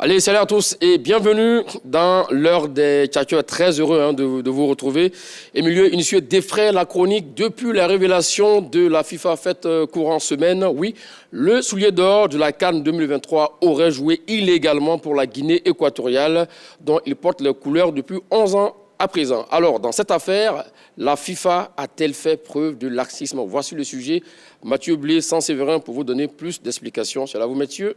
Allez, salut à tous et bienvenue dans l'heure des tchatcheurs. Très heureux de vous retrouver. Emilio Insué défraie la chronique depuis la révélation de la FIFA faite courant semaine. Oui, le soulier d'or de la CAN 2023 aurait joué illégalement pour la Guinée équatoriale, dont il porte les couleurs depuis 11 ans à présent. Alors, dans cette affaire, la FIFA a-t-elle fait preuve de laxisme? Voici le sujet. Mathieu Blé, Saint-Séverin, pour vous donner plus d'explications. C'est là vous, messieurs.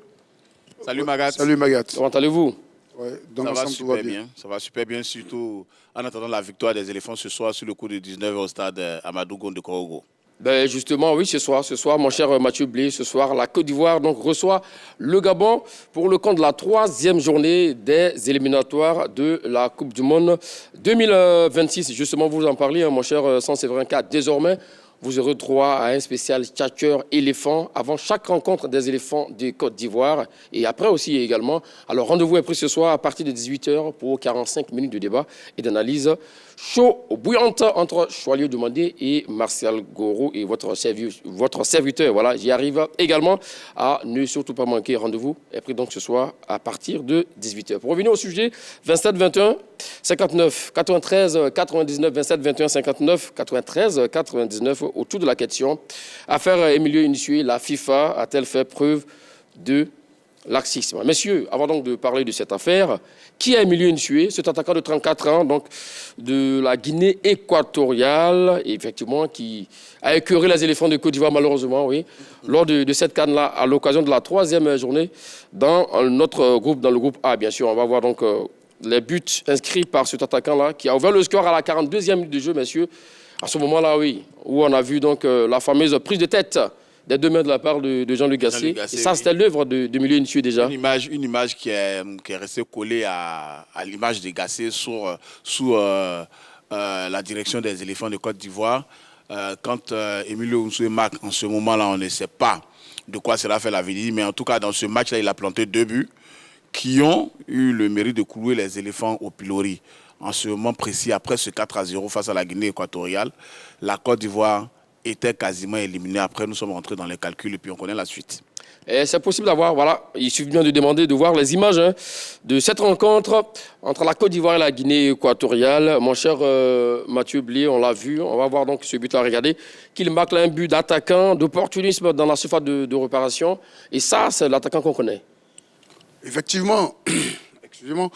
Salut Magat. Salut Magat. Comment allez-vous? Ouais, ça va super bien. Ça va super bien, surtout en attendant la victoire des éléphants ce soir sur le coup de 19h au stade Amadou Gon de Korogo. Ben justement, oui, ce soir, mon cher Mathieu Blé, ce soir, la Côte d'Ivoire reçoit le Gabon pour le compte de la 3e journée des éliminatoires de la Coupe du Monde 2026. Justement, vous en parliez, mon cher Saint-Séverin, car désormais, vous aurez droit à un spécial tchatcheur éléphant avant chaque rencontre des éléphants de Côte d'Ivoire et après aussi également. Alors rendez-vous est pris ce soir à partir de 18h pour 45 minutes de débat et d'analyse chaud bouillante entre Choilier Demandé et Martial Goro et votre serviteur. Voilà, j'y arrive également à ne surtout pas manquer. Rendez-vous est pris donc ce soir à partir de 18h. Pour revenir au sujet, 27 21 59 93 99 27 21 59 93 99 autour de la question. Affaire Emilio Insué, la FIFA a-t-elle fait preuve de laxisme? Messieurs, avant donc de parler de cette affaire, qui est Emilio Insué, cet attaquant de 34 ans, donc de la Guinée équatoriale, effectivement, qui a écœuré les éléphants de Côte d'Ivoire, malheureusement, oui, lors de cette CAN-là, à l'occasion de la 3e journée dans notre groupe, dans le groupe A, bien sûr. On va voir donc les buts inscrits par cet attaquant-là, qui a ouvert le score à la 42e minute de jeu, messieurs. À ce moment-là, oui, où on a vu donc la fameuse prise de tête des deux mains de la part de Jean-Luc Gasset. Et ça, c'était l'œuvre de Emilio Insué déjà. Une image qui est restée collée à l'image de Gasset sous la direction des éléphants de Côte d'Ivoire. Quand Emilio Insué marque en ce moment-là, on ne sait pas de quoi cela fait la vie. Mais en tout cas, dans ce match-là, il a planté 2 buts qui ont eu le mérite de clouer les éléphants au pilori. En ce moment précis, après ce 4-0 face à la Guinée équatoriale, la Côte d'Ivoire était quasiment éliminée. Après, nous sommes rentrés dans les calculs et puis on connaît la suite. C'est possible d'avoir, voilà, il suffit bien de demander de voir les images de cette rencontre entre la Côte d'Ivoire et la Guinée équatoriale. Mon cher Mathieu Blé, on l'a vu, on va voir donc ce but-là, regardez, qu'il marque là un but d'attaquant, d'opportunisme dans la surface de réparation. Et ça, c'est l'attaquant qu'on connaît. Effectivement, excusez-moi,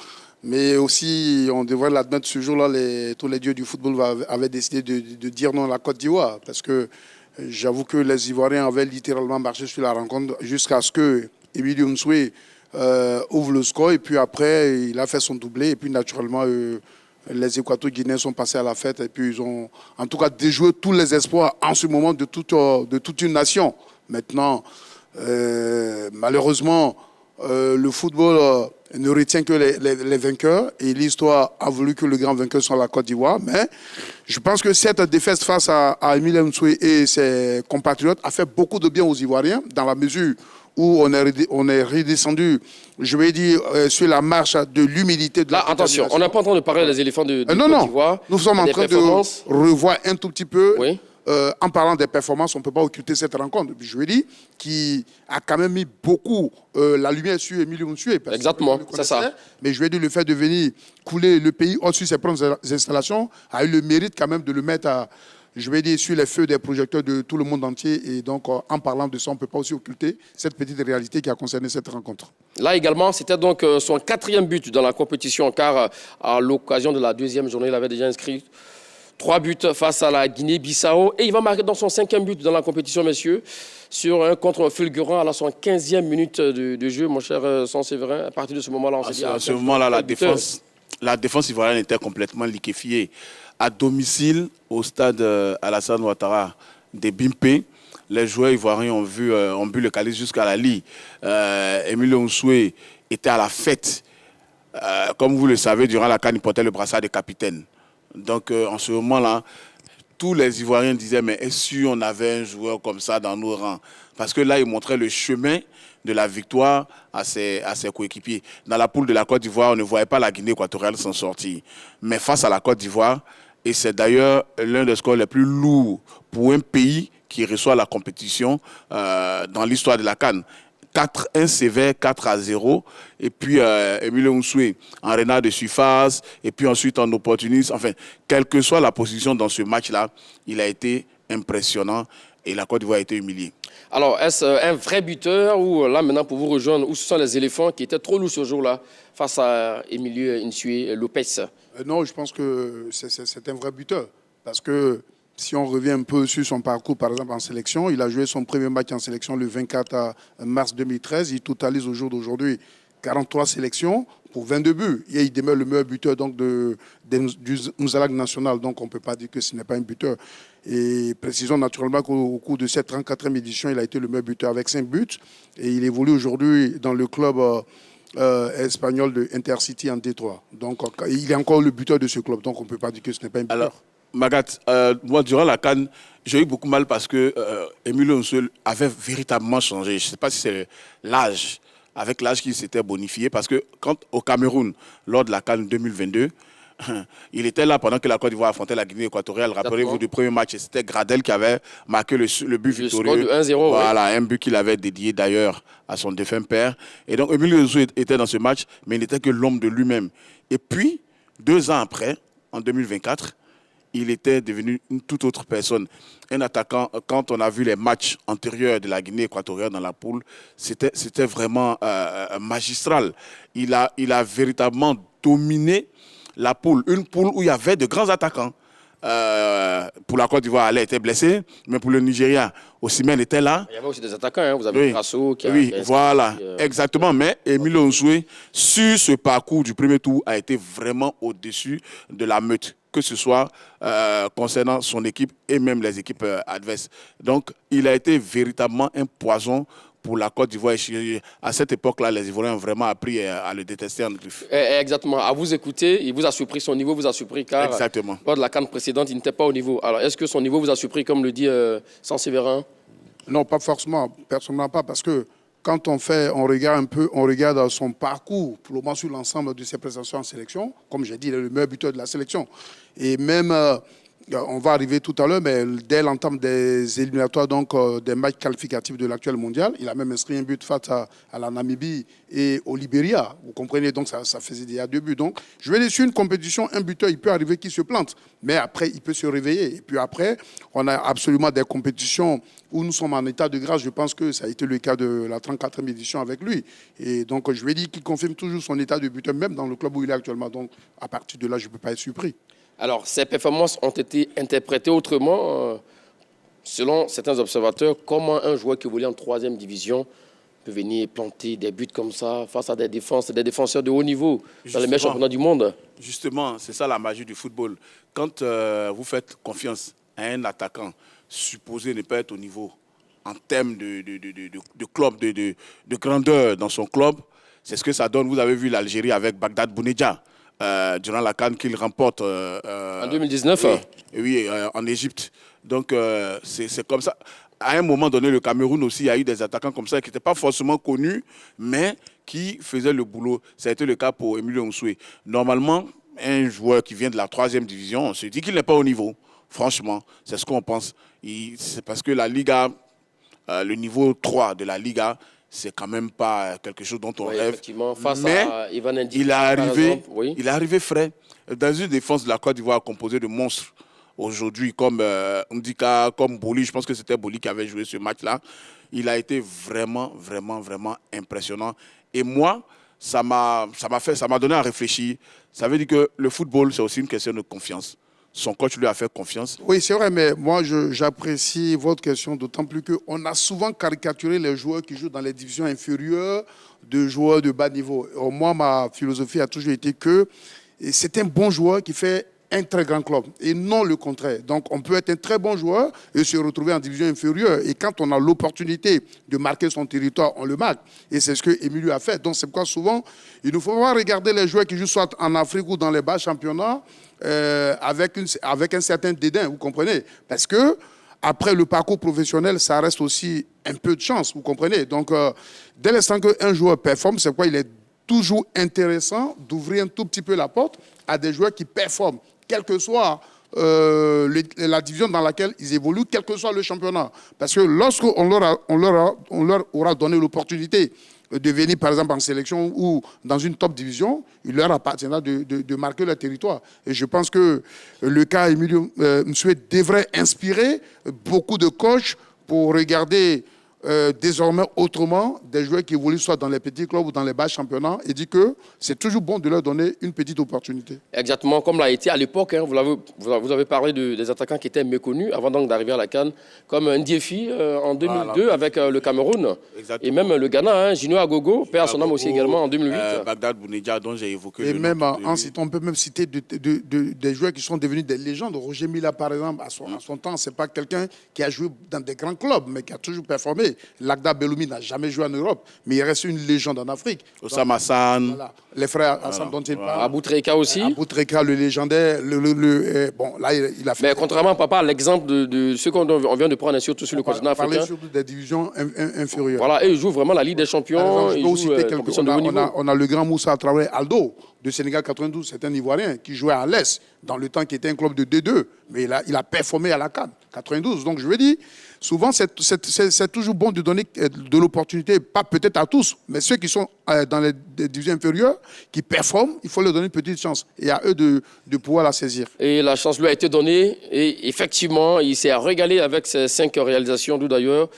mais aussi, on devrait l'admettre, ce jour-là, tous les dieux du football avaient décidé de dire non à la Côte d'Ivoire. Parce que j'avoue que les Ivoiriens avaient littéralement marché sur la rencontre jusqu'à ce que Emilio Insué ouvre le score. Et puis après, il a fait son doublé. Et puis naturellement, les Équato-Guinéens sont passés à la fête. Et puis ils ont, en tout cas, déjoué tous les espoirs en ce moment de toute une nation. Maintenant, malheureusement, le football ne retient que les vainqueurs et l'histoire a voulu que le grand vainqueur soit la Côte d'Ivoire. Mais je pense que cette défaite face à Emilio Insué et ses compatriotes a fait beaucoup de bien aux Ivoiriens dans la mesure où on est redescendu, je vais dire, sur la marche de l'humilité. Là, attention, on n'est pas en train de parler des éléphants de Côte d'Ivoire. Non, nous sommes en train de revoir un tout petit peu. Oui. En parlant des performances, on ne peut pas occulter cette rencontre. Je veux dire, qui a quand même mis beaucoup la lumière sur Emilio Insué. Exactement, c'est ça. Mais je veux dire, le fait de venir couler le pays au-dessus de ses propres installations a eu le mérite quand même de le mettre je vais dire, sur les feux des projecteurs de tout le monde entier. Et donc, en parlant de ça, on ne peut pas aussi occulter cette petite réalité qui a concerné cette rencontre. Là également, c'était donc son 4e but dans la compétition, car à l'occasion de la 2e journée, il avait déjà inscrit 3 buts face à la Guinée-Bissau. Et il va marquer dans son 5e but dans la compétition, messieurs, sur un contre fulgurant à la 15e minute de jeu, mon cher Saint-Séverin. À partir de ce moment-là, on s'est dit... À ce moment-là, la défense ivoirienne était complètement liquéfiée. À domicile, au stade Alassane Ouattara de Bimpe, les joueurs ivoiriens ont bu le calice jusqu'à la lie. Emilio Insué était à la fête. Comme vous le savez, durant la CAN, il portait le brassard de capitaine. Donc, en ce moment-là, tous les Ivoiriens disaient, mais est-ce qu'on avait un joueur comme ça dans nos rangs? Parce que là, il montrait le chemin de la victoire à ses coéquipiers. Dans la poule de la Côte d'Ivoire, on ne voyait pas la Guinée équatoriale s'en sortir. Mais face à la Côte d'Ivoire, et c'est d'ailleurs l'un des scores les plus lourds pour un pays qui reçoit la compétition dans l'histoire de la CAN. un sévère 4-0. Et puis, Emilio Nsoué en renard de surface. Et puis ensuite en opportuniste. Enfin, quelle que soit la position dans ce match-là, il a été impressionnant. Et la Côte d'Ivoire a été humiliée. Alors, est-ce un vrai buteur ou là, maintenant, pour vous rejoindre, où ce sont les éléphants qui étaient trop lourds ce jour-là face à Emilio Nsoué Lopez? Non, je pense que c'est un vrai buteur. Parce que si on revient un peu sur son parcours, par exemple, en sélection, il a joué son premier match en sélection le 24 mars 2013. Il totalise au jour d'aujourd'hui 43 sélections pour 22 buts. Et il demeure le meilleur buteur donc, du Mouzalag national. Donc, on ne peut pas dire que ce n'est pas un buteur. Et précisons naturellement qu'au cours de cette 34e édition, il a été le meilleur buteur avec 5 buts. Et il évolue aujourd'hui dans le club espagnol de Intercity en Détroit. Donc, il est encore le buteur de ce club. Donc, on ne peut pas dire que ce n'est pas un buteur. Alors, Magat, moi, durant la CAN, j'ai eu beaucoup mal parce que Emilio Nsoué avait véritablement changé. Je ne sais pas si c'est l'âge, avec l'âge qui s'était bonifié. Parce que quand au Cameroun, lors de la CAN 2022, il était là pendant que la Côte d'Ivoire affrontait la Guinée équatoriale. Rappelez-vous du premier match, c'était Gradel qui avait marqué le but victorieux. Le score de 1-0. Voilà, un but qu'il avait dédié d'ailleurs à son défunt père. Et donc, Emilio Nsoué était dans ce match, mais il n'était que l'homme de lui-même. Et puis, 2 ans après, en 2024, il était devenu une toute autre personne. Un attaquant, quand on a vu les matchs antérieurs de la Guinée équatoriale dans la poule, c'était vraiment magistral. Il a véritablement dominé la poule. Une poule où il y avait de grands attaquants. Pour la Côte d'Ivoire, elle était blessée, mais pour le Nigeria, Osimhen était là. Il y avait aussi des attaquants, hein. Vous avez Grasso qui a... Oui, voilà, exactement. Mais Emilio Nsoué, sur ce parcours du premier tour, a été vraiment au-dessus de la meute, que ce soit concernant son équipe et même les équipes adverses. Donc, il a été véritablement un poison pour la Côte d'Ivoire. À cette époque-là, les Ivoiriens ont vraiment appris à le détester en griffe. Exactement. À vous écouter, il vous a surpris, son niveau vous a surpris, car exactement. Lors de la CAN précédente, il n'était pas au niveau. Alors, est-ce que son niveau vous a surpris, comme le dit Sanséverin? Non, pas forcément. Personnellement pas, parce que quand on regarde son parcours, pour le moment sur l'ensemble de ses prestations en sélection, comme j'ai dit, il est le meilleur buteur de la sélection. Et même... on va arriver tout à l'heure, mais dès l'entame des éliminatoires, donc des matchs qualificatifs de l'actuel mondial, il a même inscrit un but face à la Namibie et au Libéria. Vous comprenez, donc ça faisait déjà 2 buts. Donc, je vais laisser une compétition, un buteur, il peut arriver qu'il se plante, mais après, il peut se réveiller. Et puis après, on a absolument des compétitions où nous sommes en état de grâce. Je pense que ça a été le cas de la 34e édition avec lui. Et donc, je vais dire qu'il confirme toujours son état de buteur, même dans le club où il est actuellement. Donc, à partir de là, je ne peux pas être surpris. Alors, ces performances ont été interprétées autrement, selon certains observateurs. Comment un joueur qui évolue en 3e division peut venir planter des buts comme ça face à des défenseurs de haut niveau dans les meilleurs championnats du monde? Justement, c'est ça la magie du football. Quand vous faites confiance à un attaquant supposé ne pas être au niveau en termes de club, de grandeur dans son club, c'est ce que ça donne. Vous avez vu l'Algérie avec Bagdad Bounedjah. Durant la CAN qu'il remporte en 2019 oui, en Égypte. Donc, c'est comme ça. À un moment donné, le Cameroun aussi, il y a eu des attaquants comme ça qui n'étaient pas forcément connus, mais qui faisaient le boulot. Ça a été le cas pour Emilio Nsoué. Normalement, un joueur qui vient de la 3e division, on se dit qu'il n'est pas au niveau. Franchement, c'est ce qu'on pense. C'est parce que la Liga, le niveau 3 de la Liga, c'est quand même pas quelque chose dont on rêve. Face mais à Ivan Ndiki, il est arrivé frais dans une défense de la Côte d'Ivoire composée de monstres aujourd'hui, comme Ndika, comme Boli. Je pense que c'était Boli qui avait joué ce match-là. Il a été vraiment, vraiment, vraiment impressionnant. Et moi, ça m'a donné à réfléchir. Ça veut dire que le football, c'est aussi une question de confiance. Son coach lui a fait confiance. Oui, c'est vrai, mais moi, j'apprécie votre question, d'autant plus qu'on a souvent caricaturé les joueurs qui jouent dans les divisions inférieures de joueurs de bas niveau. Moi, ma philosophie a toujours été que c'est un bon joueur qui fait un très grand club et non le contraire. Donc, on peut être un très bon joueur et se retrouver en division inférieure. Et quand on a l'opportunité de marquer son territoire, on le marque. Et c'est ce que Emilio a fait. Donc, c'est pourquoi souvent, il ne faut pas regarder les joueurs qui jouent soit en Afrique ou dans les bas championnats avec un certain dédain, vous comprenez? Parce que après le parcours professionnel, ça reste aussi un peu de chance, vous comprenez? Donc, dès l'instant qu'un joueur performe, c'est pourquoi il est toujours intéressant d'ouvrir un tout petit peu la porte à des joueurs qui performent, quel que soit la division dans laquelle ils évoluent, quel que soit le championnat. Parce que lorsqu'on leur aura donné l'opportunité de venir, par exemple, en sélection ou dans une top division, il leur appartiendra de marquer leur territoire. Et je pense que le cas Emilio Nsue devrait inspirer beaucoup de coachs pour regarder désormais autrement des joueurs qui évoluent soit dans les petits clubs ou dans les bas championnats et dit que c'est toujours bon de leur donner une petite opportunité. Exactement, comme l'a été à l'époque. Hein, vous avez parlé des attaquants qui étaient méconnus avant donc d'arriver à la CAN, comme Ndiefi en 2002 avec le Cameroun. Exactement. Et même le Ghana, hein, Junior Agogo, père à son âme aussi également en 2008. Bagdad Bounedjah, dont j'ai évoqué. Et même, on peut même citer des joueurs qui sont devenus des légendes. Roger Mila, par exemple, à son temps, ce n'est pas quelqu'un qui a joué dans des grands clubs, mais qui a toujours performé. L'Agda Belloumi n'a jamais joué en Europe, mais il reste une légende en Afrique. Osama Hassan. Voilà. Les frères Hassan dont il parle. Abou Treka aussi. Abou Treka, le légendaire. Bon, là, il a fait. Mais contrairement, papa, à l'exemple de ceux qu'on vient de prendre, surtout sur le continent africain. On parlait surtout des divisions inférieures. Voilà, et ils jouent vraiment la Ligue des Champions. Je peux aussi citer on a le grand Moussa Traoré Aldo de Sénégal 92, c'est un Ivoirien qui jouait à l'Est dans le temps qui était un club de D2, mais il a performé à la CAN 92. Donc je veux dire, souvent c'est toujours bon de donner de l'opportunité, pas peut-être à tous, mais ceux qui sont dans les divisions inférieures, qui performent, il faut leur donner une petite chance et à eux de pouvoir la saisir. Et la chance lui a été donnée et effectivement, il s'est régalé avec ses 5 réalisations, d'où d'ailleurs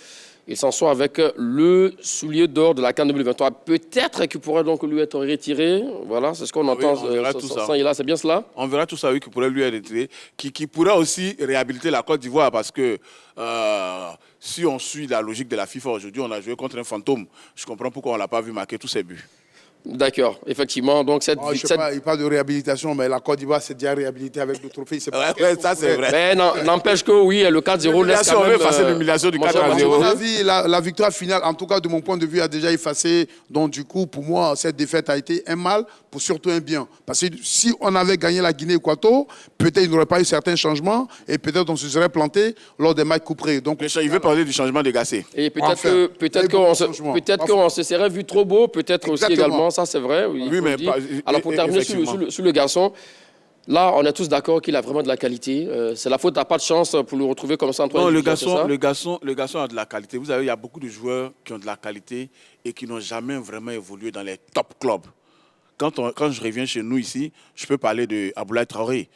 il s'en sort avec le soulier d'or de la CAN 2023. Peut-être qu'il pourrait donc lui être retiré. Voilà, c'est ce qu'on entend. Oui, on verra tout ça. C'est bien cela? On verra tout ça, oui, qui pourrait lui être retiré. Qui pourrait aussi réhabiliter la Côte d'Ivoire parce que si on suit la logique de la FIFA aujourd'hui, on a joué contre un fantôme. Je comprends pourquoi on ne l'a pas vu marquer tous ses buts. D'accord, effectivement. Donc il parle de réhabilitation, mais la Côte d'Ivoire s'est déjà réhabilitée avec le trophée. Ouais, ça c'est vrai. Mais n'empêche que oui, le 4-0 laisse quand même... On veut effacer l'humiliation du 4-0. À mon avis, la victoire finale, en tout cas de mon point de vue, a déjà effacé. Donc du coup, pour moi, cette défaite a été un mal pour surtout un bien. Parce que si on avait gagné la Guinée-Équateur, peut-être il n'y aurait pas eu certains changements et peut-être on se serait planté lors des matchs couperés. Donc, il veut parler du changement de Gassé. Et peut-être qu'on se serait vu trop beau, peut-être aussi également. Ça, c'est vrai. Oui, mais alors, pour terminer sur le garçon, là, on est tous d'accord qu'il a vraiment de la qualité. C'est la faute, t'as pas de chance pour le retrouver comme ça. Non, le garçon a de la qualité. Vous savez, il y a beaucoup de joueurs qui ont de la qualité et qui n'ont jamais vraiment évolué dans les top clubs. Quand je reviens chez nous ici, je peux parler de Aboulaye Traoré.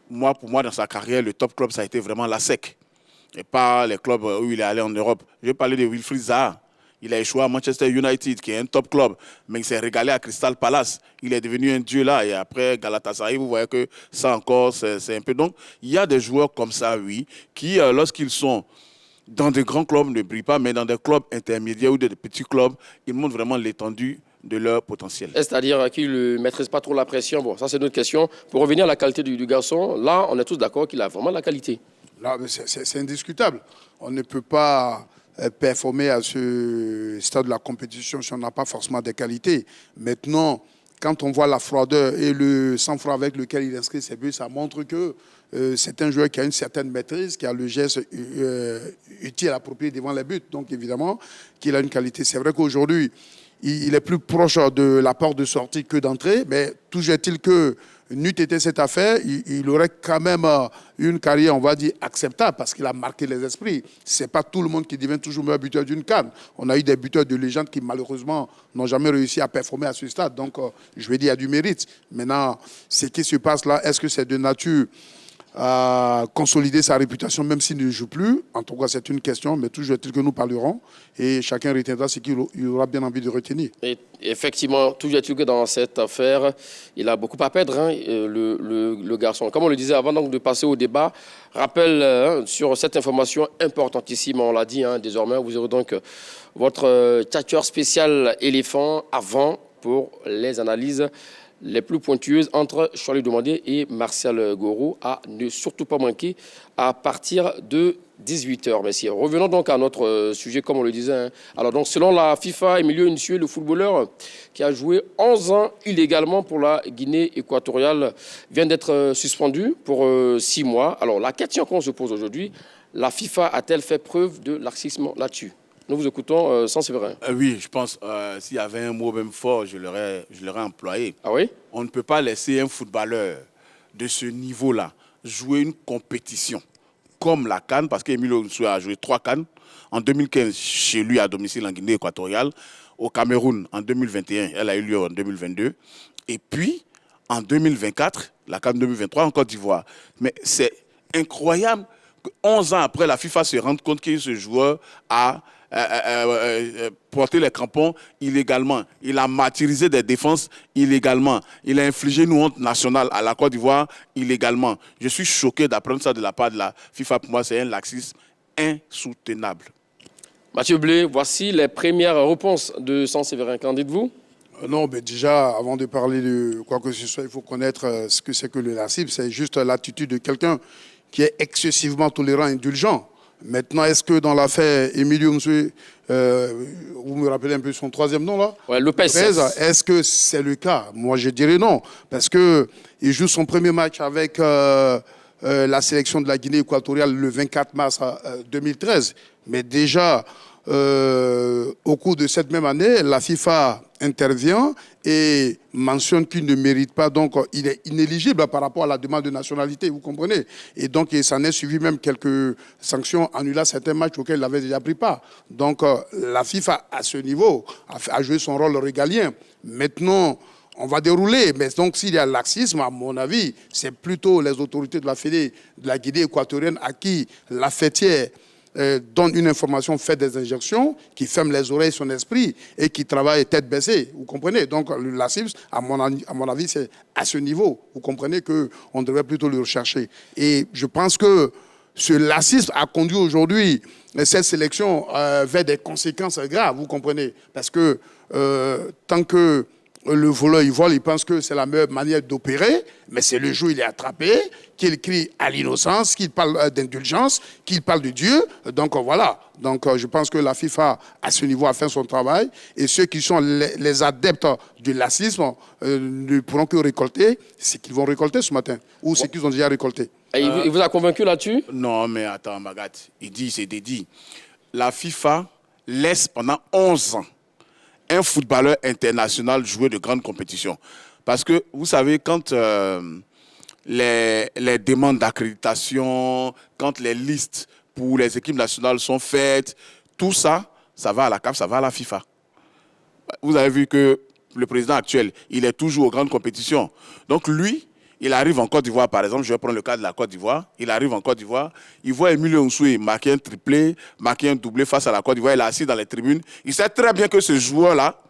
Pour moi, dans sa carrière, le top club, ça a été vraiment la SEC. Et pas les clubs où il est allé en Europe. Je vais parler de Wilfried Zaha. Il a échoué à Manchester United, qui est un top club, mais il s'est régalé à Crystal Palace. Il est devenu un dieu là. Et après Galatasaray, vous voyez que ça encore, c'est un peu... Donc, il y a des joueurs comme ça, oui, qui, lorsqu'ils sont dans des grands clubs, ne brillent pas, mais dans des clubs intermédiaires ou des petits clubs, ils montrent vraiment l'étendue de leur potentiel. C'est-à-dire qu'ils ne maîtrisent pas trop la pression. Bon, ça, c'est notre question. Pour revenir à la qualité du garçon, là, on est tous d'accord qu'il a vraiment la qualité. Là, c'est indiscutable. On ne peut pas performer à ce stade de la compétition si on n'a pas forcément des qualités. Maintenant, quand on voit la froideur et le sang-froid avec lequel il inscrit ses buts, ça montre que c'est un joueur qui a une certaine maîtrise, qui a le geste utile, approprié devant les buts. Donc, évidemment, qu'il a une qualité. C'est vrai qu'aujourd'hui, il est plus proche de la porte de sortie que d'entrée, mais toujours est-il que n'eût été cette affaire, il aurait quand même une carrière, on va dire, acceptable, parce qu'il a marqué les esprits. Ce n'est pas tout le monde qui devient toujours meilleur buteur d'une CAN. On a eu des buteurs de légende qui, malheureusement, n'ont jamais réussi à performer à ce stade. Donc, je vais dire, il y a du mérite. Maintenant, ce qui se passe là, est-ce que c'est de nature à consolider sa réputation, même s'il ne joue plus? En tout cas, c'est une question, mais toujours est-il que nous parlerons et chacun retiendra ce qu'il aura bien envie de retenir. Et effectivement, toujours est-il que dans cette affaire, il a beaucoup à perdre, hein, le garçon. Comme on le disait avant donc, de passer au débat, rappel sur cette information importantissime, on l'a dit, hein, désormais, vous aurez donc votre tchatcheur spécial éléphant avant pour les analyses les plus pointueuses entre Charlie Demandé et Martial Gourou à ne surtout pas manquer à partir de 18h. Merci. Revenons donc à notre sujet, comme on le disait. Hein. Alors, donc, selon la FIFA, Emilio Nsue, le footballeur qui a joué 11 ans illégalement pour la Guinée équatoriale, vient d'être suspendu pour 6 mois. Alors, la question qu'on se pose aujourd'hui, la FIFA a-t-elle fait preuve de laxisme là-dessus? Nous vous écoutons sans Séverin. Oui, je pense s'il y avait un mot même fort, je l'aurais employé. Ah oui? On ne peut pas laisser un footballeur de ce niveau-là jouer une compétition comme la CAN, parce qu'Emilio Nsue a joué 3 CAN. En 2015, chez lui, à domicile en Guinée équatoriale. Au Cameroun, en 2021, elle a eu lieu en 2022. Et puis, en 2024, la CAN 2023 en Côte d'Ivoire. Mais c'est incroyable que 11 ans après, la FIFA se rende compte que ce joueur a porté les crampons illégalement. Il a martyrisé des défenses illégalement. Il a infligé une honte nationale à la Côte d'Ivoire illégalement. Je suis choqué d'apprendre ça de la part de la FIFA. Pour moi, c'est un laxisme insoutenable. Mathieu Blé, voici les premières réponses de Saint-Séverin. Qu'en dites-vous? Non, mais déjà, avant de parler de quoi que ce soit, il faut connaître ce que c'est que le racisme. C'est juste l'attitude de quelqu'un qui est excessivement tolérant, indulgent. Maintenant, est-ce que dans l'affaire Emilio Nsue, vous me rappelez un peu son troisième nom là? Ouais, Lopez. Est-ce que c'est le cas? Moi, je dirais non. Parce qu'il joue son premier match avec la sélection de la Guinée équatoriale le 24 mars 2013. Mais déjà, au cours de cette même année, la FIFA intervient et mentionne qu'il ne mérite pas, donc il est inéligible par rapport à la demande de nationalité, vous comprenez? Et donc, il s'en est suivi même quelques sanctions annulant certains matchs auxquels il n'avait déjà pris part. Donc, la FIFA, à ce niveau, a joué son rôle régalien. Maintenant, on va dérouler, mais donc s'il y a laxisme, à mon avis, c'est plutôt les autorités de la Fédé, de la Guinée équatorienne à qui la fêtière donne une information, fait des injections, qui ferme les oreilles, son esprit et qui travaille tête baissée. Vous comprenez? Donc le laxisme, à mon avis, c'est à ce niveau. Vous comprenez qu'on devrait plutôt le rechercher. Et je pense que ce laxisme a conduit aujourd'hui cette sélection vers des conséquences graves. Vous comprenez? Parce que tant que le voleur, il vole, il pense que c'est la meilleure manière d'opérer, mais c'est le jour où il est attrapé, qu'il crie à l'innocence, qu'il parle d'indulgence, qu'il parle de Dieu. Donc voilà. Donc je pense que la FIFA, à ce niveau, a fait son travail. Et ceux qui sont les adeptes du laxisme ne pourront que récolter ce qu'ils vont récolter ce matin, ou ce qu'ils ont déjà récolté. Et il vous a convaincu là-dessus? Non, mais attends, Magat, c'est dédié. La FIFA laisse pendant 11 ans un footballeur international jouer de grandes compétitions. Parce que, vous savez, quand les demandes d'accréditation, quand les listes pour les équipes nationales sont faites, tout ça, ça va à la CAF, ça va à la FIFA. Vous avez vu que le président actuel, il est toujours aux grandes compétitions. Donc lui, il arrive en Côte d'Ivoire, par exemple, je vais prendre le cas de la Côte d'Ivoire. Il arrive en Côte d'Ivoire, il voit Emilio Nsue marquer un triplé, marquer un doublé face à la Côte d'Ivoire, il est assis dans les tribunes. Il sait très bien que ce joueur-là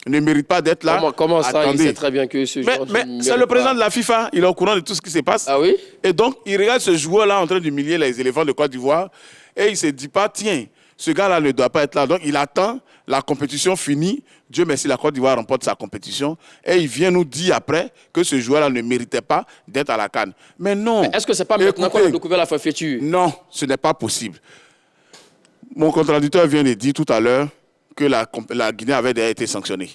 ne mérite pas d'être là. Comment ça, il sait très bien que ce joueur... Mais c'est le président de la FIFA, il est au courant de tout ce qui se passe. Ah oui? Et donc, il regarde ce joueur-là en train d'humilier les éléphants de Côte d'Ivoire et il ne se dit pas, tiens, ce gars-là ne doit pas être là. Donc, il attend, la compétition finie. Dieu merci, la Côte d'Ivoire remporte sa compétition. Et il vient nous dire après que ce joueur-là ne méritait pas d'être à la CAN. Mais non. Est-ce que ce n'est pas maintenant qu'on a découvert la forfaiture? Non, ce n'est pas possible. Mon contradicteur vient de dire tout à l'heure que la Guinée avait déjà été sanctionnée.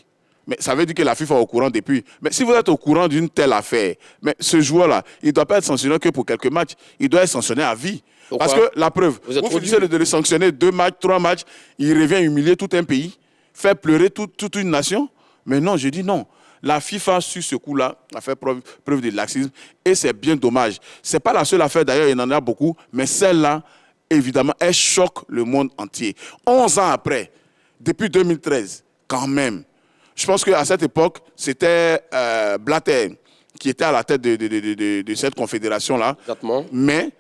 Mais ça veut dire que la FIFA est au courant depuis. Mais si vous êtes au courant d'une telle affaire, mais ce joueur-là, il ne doit pas être sanctionné que pour quelques matchs. Il doit être sanctionné à vie. Pourquoi? Parce que la preuve, vous finissez de le sanctionner 2 matchs, 3 matchs, il revient humilier tout un pays, faire pleurer toute une nation. Mais non, je dis non. La FIFA, sur ce coup-là, a fait preuve de laxisme et c'est bien dommage. Ce n'est pas la seule affaire, d'ailleurs, il y en a beaucoup, mais celle-là, évidemment, elle choque le monde entier. 11 ans après, depuis 2013, quand même, je pense qu'à cette époque, c'était Blatter qui était à la tête de cette confédération-là. Exactement. Mais,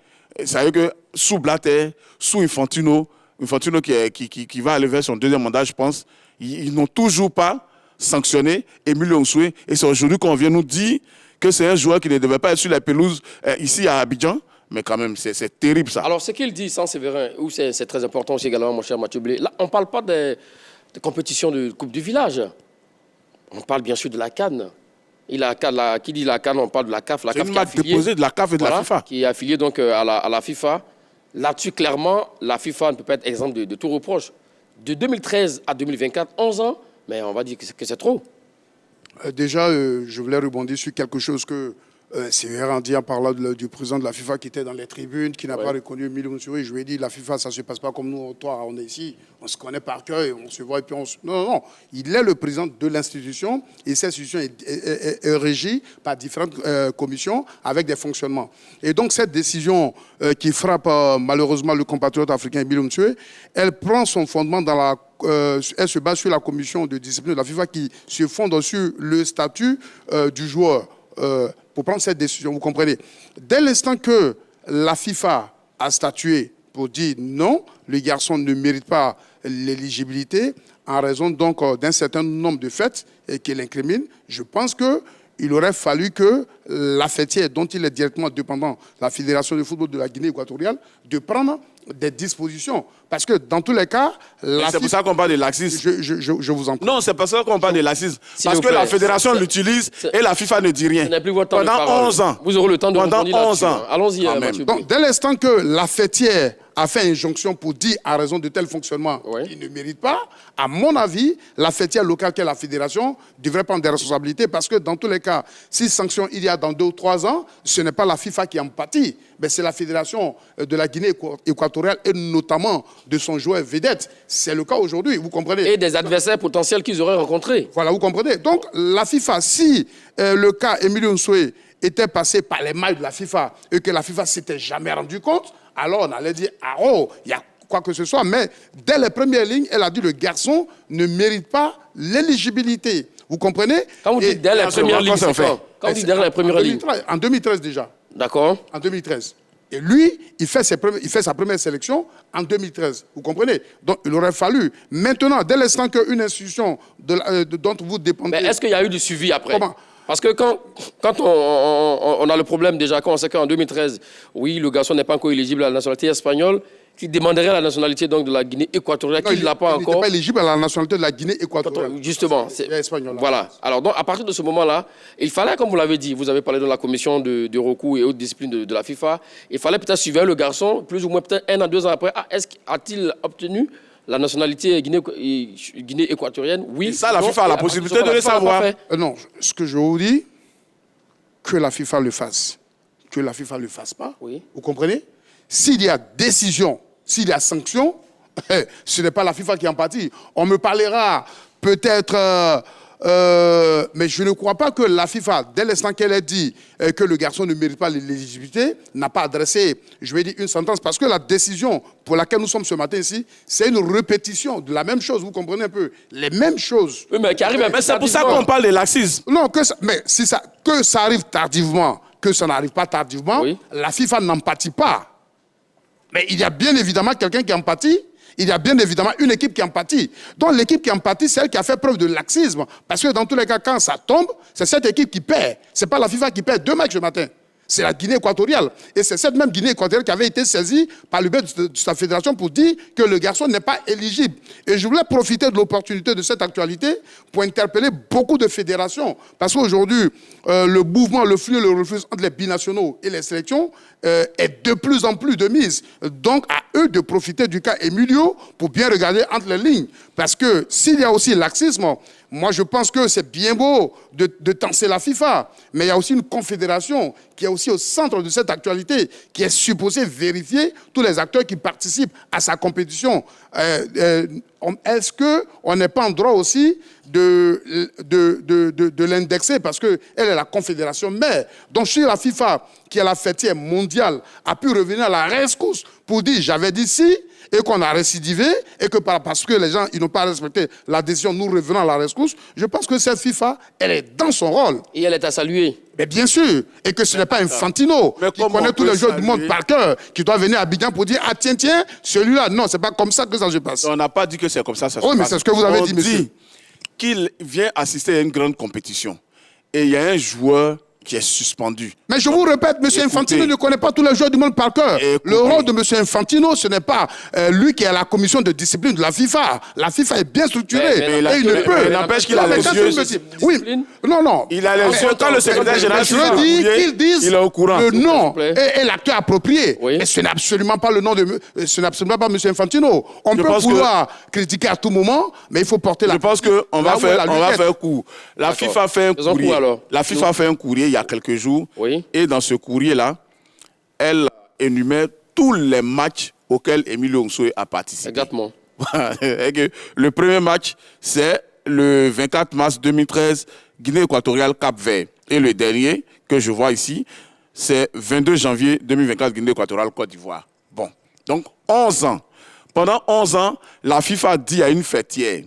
ça veut dire que sous Blatter, sous Infantino qui va aller vers son deuxième mandat, je pense, ils n'ont toujours pas sanctionné Emilio Nsue. Et c'est aujourd'hui qu'on vient nous dire que c'est un joueur qui ne devait pas être sur la pelouse ici à Abidjan. Mais quand même, c'est terrible ça. Alors, ce qu'il dit, Saint-Séverin, c'est très important aussi également, mon cher Mathieu Blé. Là, on ne parle pas de compétition de Coupe du Village. On parle bien sûr de la CAN. Qui dit la CAN, on parle de la CAF. C'est une marque déposée de la CAF et de la FIFA. Qui est affiliée donc à la FIFA. Là-dessus, clairement, la FIFA ne peut pas être exempte de tout reproche. De 2013 à 2024, 11 ans, mais on va dire que c'est trop. Déjà, je voulais rebondir sur quelque chose que C'est Erandi en parlant du président de la FIFA qui était dans les tribunes, qui n'a pas reconnu Emilio Nsoué. Je lui ai dit, la FIFA, ça ne se passe pas comme nous, toi, on est ici, on se connaît par cœur, on se voit et puis on se... Non, non, non. Il est le président de l'institution et cette institution est régie par différentes commissions avec des fonctionnements. Et donc, cette décision qui frappe malheureusement le compatriote africain Emilio Nsoué, elle prend son fondement dans la elle se base sur la commission de discipline de la FIFA qui se fonde sur le statut du joueur pour prendre cette décision, vous comprenez. Dès l'instant que la FIFA a statué pour dire non, le garçon ne mérite pas l'éligibilité en raison donc d'un certain nombre de faits qui l'incriminent, je pense qu'il aurait fallu que la fêtière dont il est directement dépendant, la Fédération de football de la Guinée équatoriale, de prendre des dispositions. Parce que dans tous les cas... C'est pour ça qu'on parle de laxisme. Je vous en prie. Non, c'est pour ça qu'on parle de laxisme. Parce que la fédération l'utilise et la FIFA ne dit rien. Pendant 11 ans. Vous aurez le temps de Pendant 11 ans. Allons-y, Mathieu. Donc, dès l'instant que la fêtière a fait injonction pour dire à raison de tel fonctionnement qu'il ne mérite pas, à mon avis, la fêtière locale qu'est la fédération devrait prendre des responsabilités parce que dans tous les cas, si sanction il y a dans 2 ou 3 ans, ce n'est pas la FIFA qui en pâtit, mais c'est la fédération de la Guinée équatoriale et notamment de son joueur vedette. C'est le cas aujourd'hui, vous comprenez. Et des adversaires potentiels qu'ils auraient rencontrés. Voilà, vous comprenez. Donc, la FIFA, si le cas Emilio Nsoué était passé par les mailles de la FIFA et que la FIFA ne s'était jamais rendu compte, alors on allait dire, ah oh, il y a quoi que ce soit. Mais dès les premières lignes, elle a dit, le garçon ne mérite pas l'éligibilité. Vous comprenez. Quand vous dites dès les premières lignes, c'est quoi? Quand vous dites dès les premières lignes. En 2013 déjà. D'accord. En 2013. Et lui, il fait sa première sélection en 2013. Vous comprenez? Donc, il aurait fallu. Maintenant, dès l'instant qu'une institution dont vous dépendez... Mais est-ce qu'il y a eu du suivi après? Comment? Parce que quand on a le problème déjà, quand on sait qu'en 2013, oui, le garçon n'est pas encore éligible à la nationalité espagnole, qui demanderait la nationalité donc, de la Guinée équatoriale, qui ne l'a pas encore. Il n'était pas éligible à la nationalité de la Guinée équatoriale. Justement. C'est espagnol. Voilà. Alors, donc, à partir de ce moment-là, il fallait, comme vous l'avez dit, vous avez parlé de la commission de recours et autres disciplines de la FIFA, il fallait peut-être suivre le garçon, plus ou moins peut-être 1 à 2 ans après. A-t-il obtenu la nationalité Guinée équatorienne? Oui. Et ça, la FIFA a la possibilité de le savoir. Non, ce que je vous dis, que la FIFA le fasse, que la FIFA ne le fasse pas, vous comprenez? S'il y a décision, s'il y a sanction, ce n'est pas la FIFA qui en pâtit. On me parlera peut-être... mais je ne crois pas que la FIFA, dès l'instant qu'elle a dit que le garçon ne mérite pas l'éligibilité, n'a pas adressé, je vais dire, une sentence. Parce que la décision pour laquelle nous sommes ce matin ici, c'est une répétition de la même chose. Vous comprenez un peu? Les mêmes choses. Oui, mais qui arrive un peu. C'est pour ça qu'on parle de laxisme. Non, mais si ça, que ça arrive tardivement, que ça n'arrive pas tardivement, la FIFA n'en pâtit pas. Mais il y a bien évidemment quelqu'un qui en pâtit. Il y a bien évidemment une équipe qui en pâtit. Donc l'équipe qui en pâtit, c'est elle qui a fait preuve de laxisme. Parce que dans tous les cas, quand ça tombe, c'est cette équipe qui perd. Ce n'est pas la FIFA qui perd 2 matchs ce matin. C'est la Guinée équatoriale. Et c'est cette même Guinée équatoriale qui avait été saisie par le biais de sa fédération pour dire que le garçon n'est pas éligible. Et je voulais profiter de l'opportunité de cette actualité pour interpeller beaucoup de fédérations. Parce qu'aujourd'hui, le mouvement, le flux et le reflux entre les binationaux et les sélections est de plus en plus de mise. Donc, à eux de profiter du cas Emilio pour bien regarder entre les lignes. Parce que s'il y a aussi laxisme, moi, je pense que c'est bien beau de tenser la FIFA, mais il y a aussi une confédération qui est aussi au centre de cette actualité, qui est supposée vérifier tous les acteurs qui participent à sa compétition. Est-ce qu'on n'est pas en droit aussi de l'indexer parce qu'elle est la confédération mère? Donc, si la FIFA, qui est la fêtière mondiale, a pu revenir à la rescousse pour dire « j'avais dit si », et qu'on a récidivé, et que parce que les gens ils n'ont pas respecté la décision, nous revenons à la rescousse, je pense que cette FIFA, elle est dans son rôle. Et elle est à saluer. Mais bien sûr, et que ce n'est pas Infantino qui connaît tous les joueurs du monde par cœur, qui doit venir à Abidjan pour dire « ah tiens, celui-là ». Non, c'est pas comme ça que ça se passe. On n'a pas dit que c'est comme ça se passe. Oui, mais c'est ce que vous avez dit, monsieur. On dit qu'il vient assister à une grande compétition, et il y a un joueur qui est suspendu. Mais je vous répète, M. Infantino ne connaît pas tous les joueurs du monde par cœur. Le rôle de M. Infantino, ce n'est pas lui qui est à la commission de discipline de la FIFA. La FIFA est bien structurée. Mais et il ne peut. Il n'empêche qu'il a les yeux. Oui, non. Il a les yeux. Quand le secrétaire général il est au courant. Le nom est l'acteur approprié. Et ce n'est absolument pas le nom de... Ce n'est absolument pas M. Infantino. On peut vouloir critiquer à tout moment, mais il faut porter la... Je pense qu'on va faire court. La FIFA fait un courrier. La FIFA fait un courrier. y a quelques jours. Oui. Et dans ce courrier-là, elle énumère tous les matchs auxquels Emilio Nsue a participé. Exactement. Et que le premier match, c'est le 24 mars 2013, Guinée équatoriale Cap-Vert. Et le dernier que je vois ici, c'est 22 janvier 2024, Guinée équatoriale Côte d'Ivoire. Bon, donc 11 ans. Pendant 11 ans, la FIFA dit à une fêtière,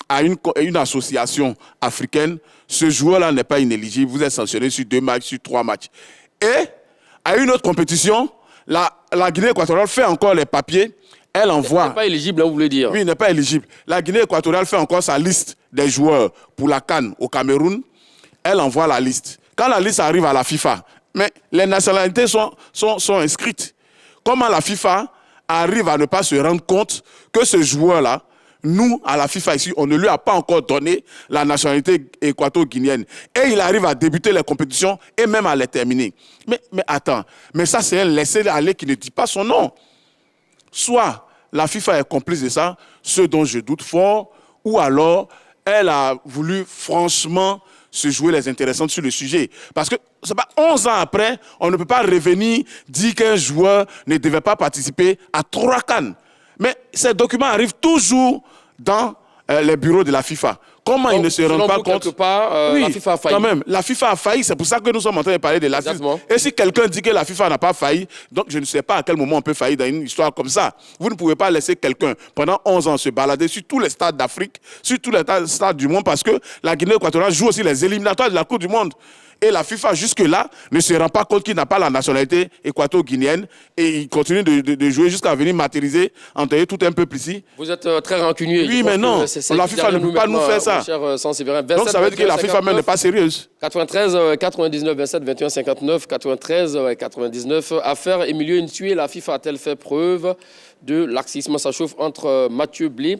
à une association africaine, ce joueur-là n'est pas inéligible, vous êtes sanctionné sur 2 matchs, sur 3 matchs. Et à une autre compétition, la Guinée équatoriale fait encore les papiers, elle envoie... Il n'est pas éligible, hein, vous voulez dire. Oui, il n'est pas éligible. La Guinée équatoriale fait encore sa liste des joueurs pour la CAN au Cameroun, elle envoie la liste. Quand la liste arrive à la FIFA, mais les nationalités sont inscrites. Comment la FIFA arrive à ne pas se rendre compte que ce joueur-là, nous, à la FIFA ici, on ne lui a pas encore donné la nationalité équato-guinéenne. Et il arrive à débuter les compétitions et même à les terminer. Mais attends, mais ça c'est un laisser-aller qui ne dit pas son nom. Soit la FIFA est complice de ça, ce dont je doute fort, ou alors elle a voulu franchement se jouer les intéressantes sur le sujet. Parce que c'est pas 11 ans après, on ne peut pas revenir dire qu'un joueur ne devait pas participer à 3 CAN. Mais ces documents arrivent toujours dans les bureaux de la FIFA. Comment ils ne se rendent pas compte? Quelque part, Oui, la FIFA a failli. quand même, la FIFA a failli, c'est pour ça que nous sommes en train de parler de la FIFA. Exactement. Et si quelqu'un dit que la FIFA n'a pas failli, donc je ne sais pas à quel moment on peut faillir dans une histoire comme ça. Vous ne pouvez pas laisser quelqu'un pendant 11 ans se balader sur tous les stades d'Afrique, sur tous les stades du monde, parce que la Guinée équatoriale joue aussi les éliminatoires de la Coupe du Monde. Et la FIFA, jusque-là, ne se rend pas compte qu'il n'a pas la nationalité équato-guinéenne et il continue de jouer jusqu'à venir martyriser, enterrer tout un peuple ici. Vous êtes très rancunier. Oui, mais non, la FIFA ne peut pas nous faire ça. Donc ça veut dire que la FIFA même n'est pas sérieuse. 93, 99, 27, 21, 59, 93, 99. Affaire Emilio Nsue, la FIFA a-t-elle fait preuve de laxisme? Ça chauffe entre Mathieu Blé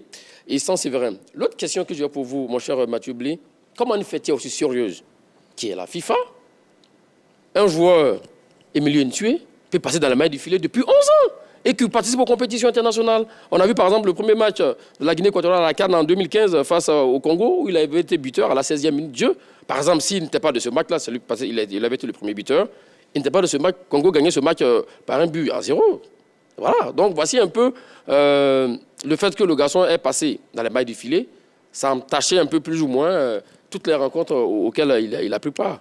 et Saint-Séverin. L'autre question que j'ai pour vous, mon cher Mathieu Blé, comment une fêtière aussi sérieuse qui est la FIFA, un joueur, Emilio Nsue, peut passer dans la maille du filet depuis 11 ans et qui participe aux compétitions internationales. On a vu par exemple le premier match de la Guinée équatoriale à la CAN en 2015 face au Congo, où il avait été buteur à la 16e minute de jeu. Par exemple, s'il n'était pas de ce match-là, il avait été le premier buteur, il n'était pas de ce match, Congo gagnait ce match par un but à 0. Voilà, donc voici un peu le fait que le garçon est passé dans les mailles du filet, ça entachait un peu plus ou moins toutes les rencontres auxquelles il a pris part.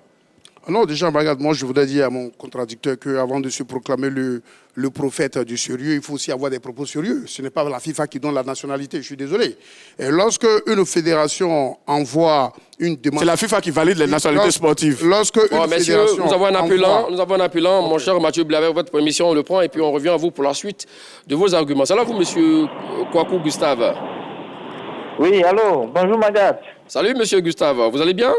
Non, déjà, regarde, moi, je voudrais dire à mon contradicteur qu'avant de se proclamer le prophète du sérieux, il faut aussi avoir des propos sérieux. Ce n'est pas la FIFA qui donne la nationalité, je suis désolé. Et lorsque une fédération envoie une demande... C'est la FIFA qui valide les nationalités sportives. Lorsque une messieurs, fédération nous avons un appelant, mon cher Mathieu Blavet, votre permission, on le prend et puis on revient à vous pour la suite de vos arguments. C'est là vous, monsieur Kwaku Gustave. Oui, allô, bonjour Magat. Salut, monsieur Gustave, vous allez bien?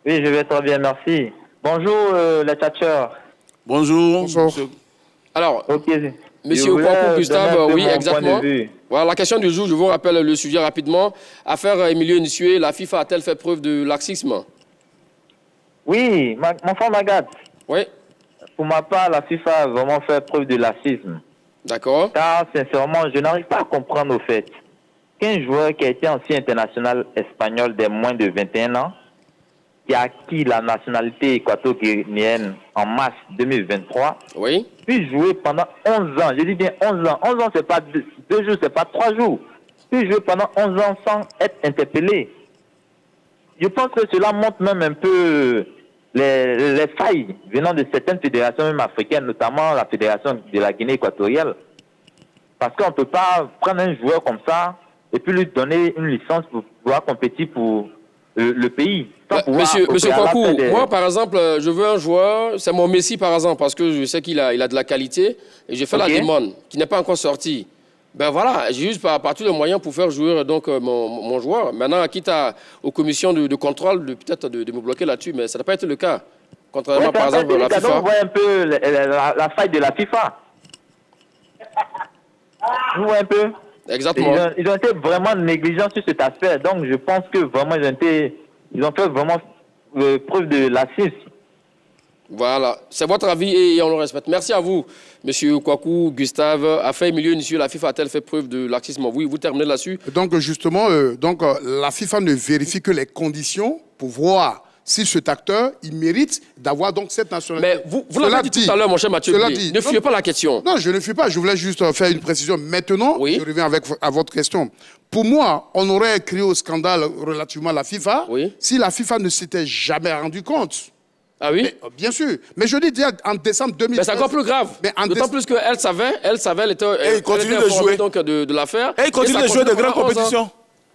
Oui, je vais très bien, merci. Bonjour les tchatcheurs. Bonjour. Bonjour. Alors, Ok. monsieur Kwaku Gustave, oui, exactement. Voilà, la question du jour, je vous rappelle le sujet rapidement. Affaire Emilio Nsue, la FIFA a-t-elle fait preuve de laxisme? Oui, mon frère Magat. Oui. Pour ma part, la FIFA a vraiment fait preuve de laxisme. D'accord. Car, sincèrement, je n'arrive pas à comprendre au fait qu'un joueur qui a été ancien international espagnol des moins de 21 ans, qui a acquis la nationalité équato-guinéenne en mars 2023, Oui. puis jouer pendant 11 ans, je dis bien 11 ans, 11 ans c'est pas 2 jours, c'est pas 3 jours, puis jouer pendant 11 ans sans être interpellé. Je pense que cela montre même un peu les failles venant de certaines fédérations même africaines, notamment la fédération de la Guinée équatoriale. Parce qu'on ne peut pas prendre un joueur comme ça et puis lui donner une licence pour pouvoir compétir pour le pays. Monsieur Kwaku, moi par exemple, je veux un joueur, c'est mon Messi par exemple, parce que je sais qu'il a de la qualité, et j'ai fait la demande, qui n'est pas encore sortie. Ben voilà, j'ai juste par tous les moyens pour faire jouer donc, mon joueur. Maintenant, quitte aux commissions de contrôle peut-être de me bloquer là-dessus, mais ça n'a pas été le cas. Contrairement par exemple à la FIFA. On voit un peu la faille de la FIFA. Vous voyez un peu? Exactement. Ils ont été vraiment négligents sur cet aspect. Donc, je pense que vraiment, ils ont fait vraiment preuve de laxisme. Voilà. C'est votre avis et on le respecte. Merci à vous, monsieur Kwaku Gustave. Affaire Emilio Nsue, la FIFA a-t-elle fait preuve de laxisme? Oui, vous terminez là-dessus. Donc, justement, la FIFA ne vérifie que les conditions pour voir si cet acteur, il mérite d'avoir donc cette nationalité. Mais vous l'avez dit tout à l'heure, mon cher Mathieu Blé, ne fuyez pas la question. Non, je ne fuis pas. Je voulais juste faire une précision. Maintenant, je reviens à votre question. Pour moi, on aurait crié au scandale relativement à la FIFA si la FIFA ne s'était jamais rendu compte. Ah oui? Mais, bien sûr. Mais je dis déjà en décembre 2013. Mais c'est encore plus grave. D'autant plus qu'elle savait, elle était informée donc de l'affaire. Et il continue de jouer de grandes compétitions.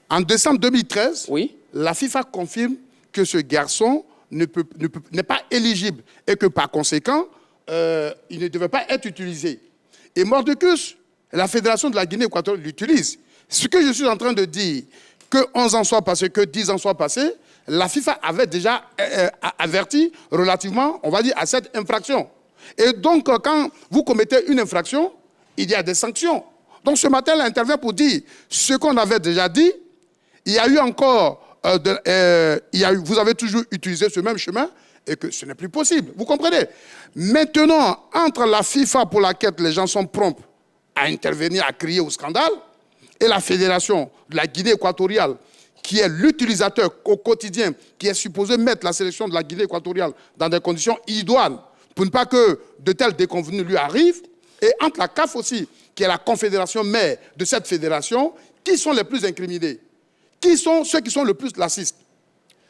En décembre 2013, la FIFA confirme que ce garçon n'est pas éligible et que par conséquent, il ne devait pas être utilisé. Et mordicus, la Fédération de la Guinée équatoriale l'utilise. Ce que je suis en train de dire, que 11 ans soient passés, que 10 ans soient passés, la FIFA avait déjà averti relativement, on va dire, à cette infraction. Et donc, quand vous commettez une infraction, il y a des sanctions. Donc, ce matin, elle intervient pour dire ce qu'on avait déjà dit. Il y a eu encore, vous avez toujours utilisé ce même chemin et que ce n'est plus possible. Vous comprenez? Maintenant, entre la FIFA pour laquelle les gens sont prompts à intervenir, à crier au scandale, et la Fédération de la Guinée équatoriale, qui est l'utilisateur au quotidien, qui est supposé mettre la sélection de la Guinée équatoriale dans des conditions idoines, pour ne pas que de tels déconvenus lui arrivent, et entre la CAF aussi, qui est la confédération mère de cette fédération, qui sont les plus incriminés? Qui sont ceux qui sont le plus lacistes?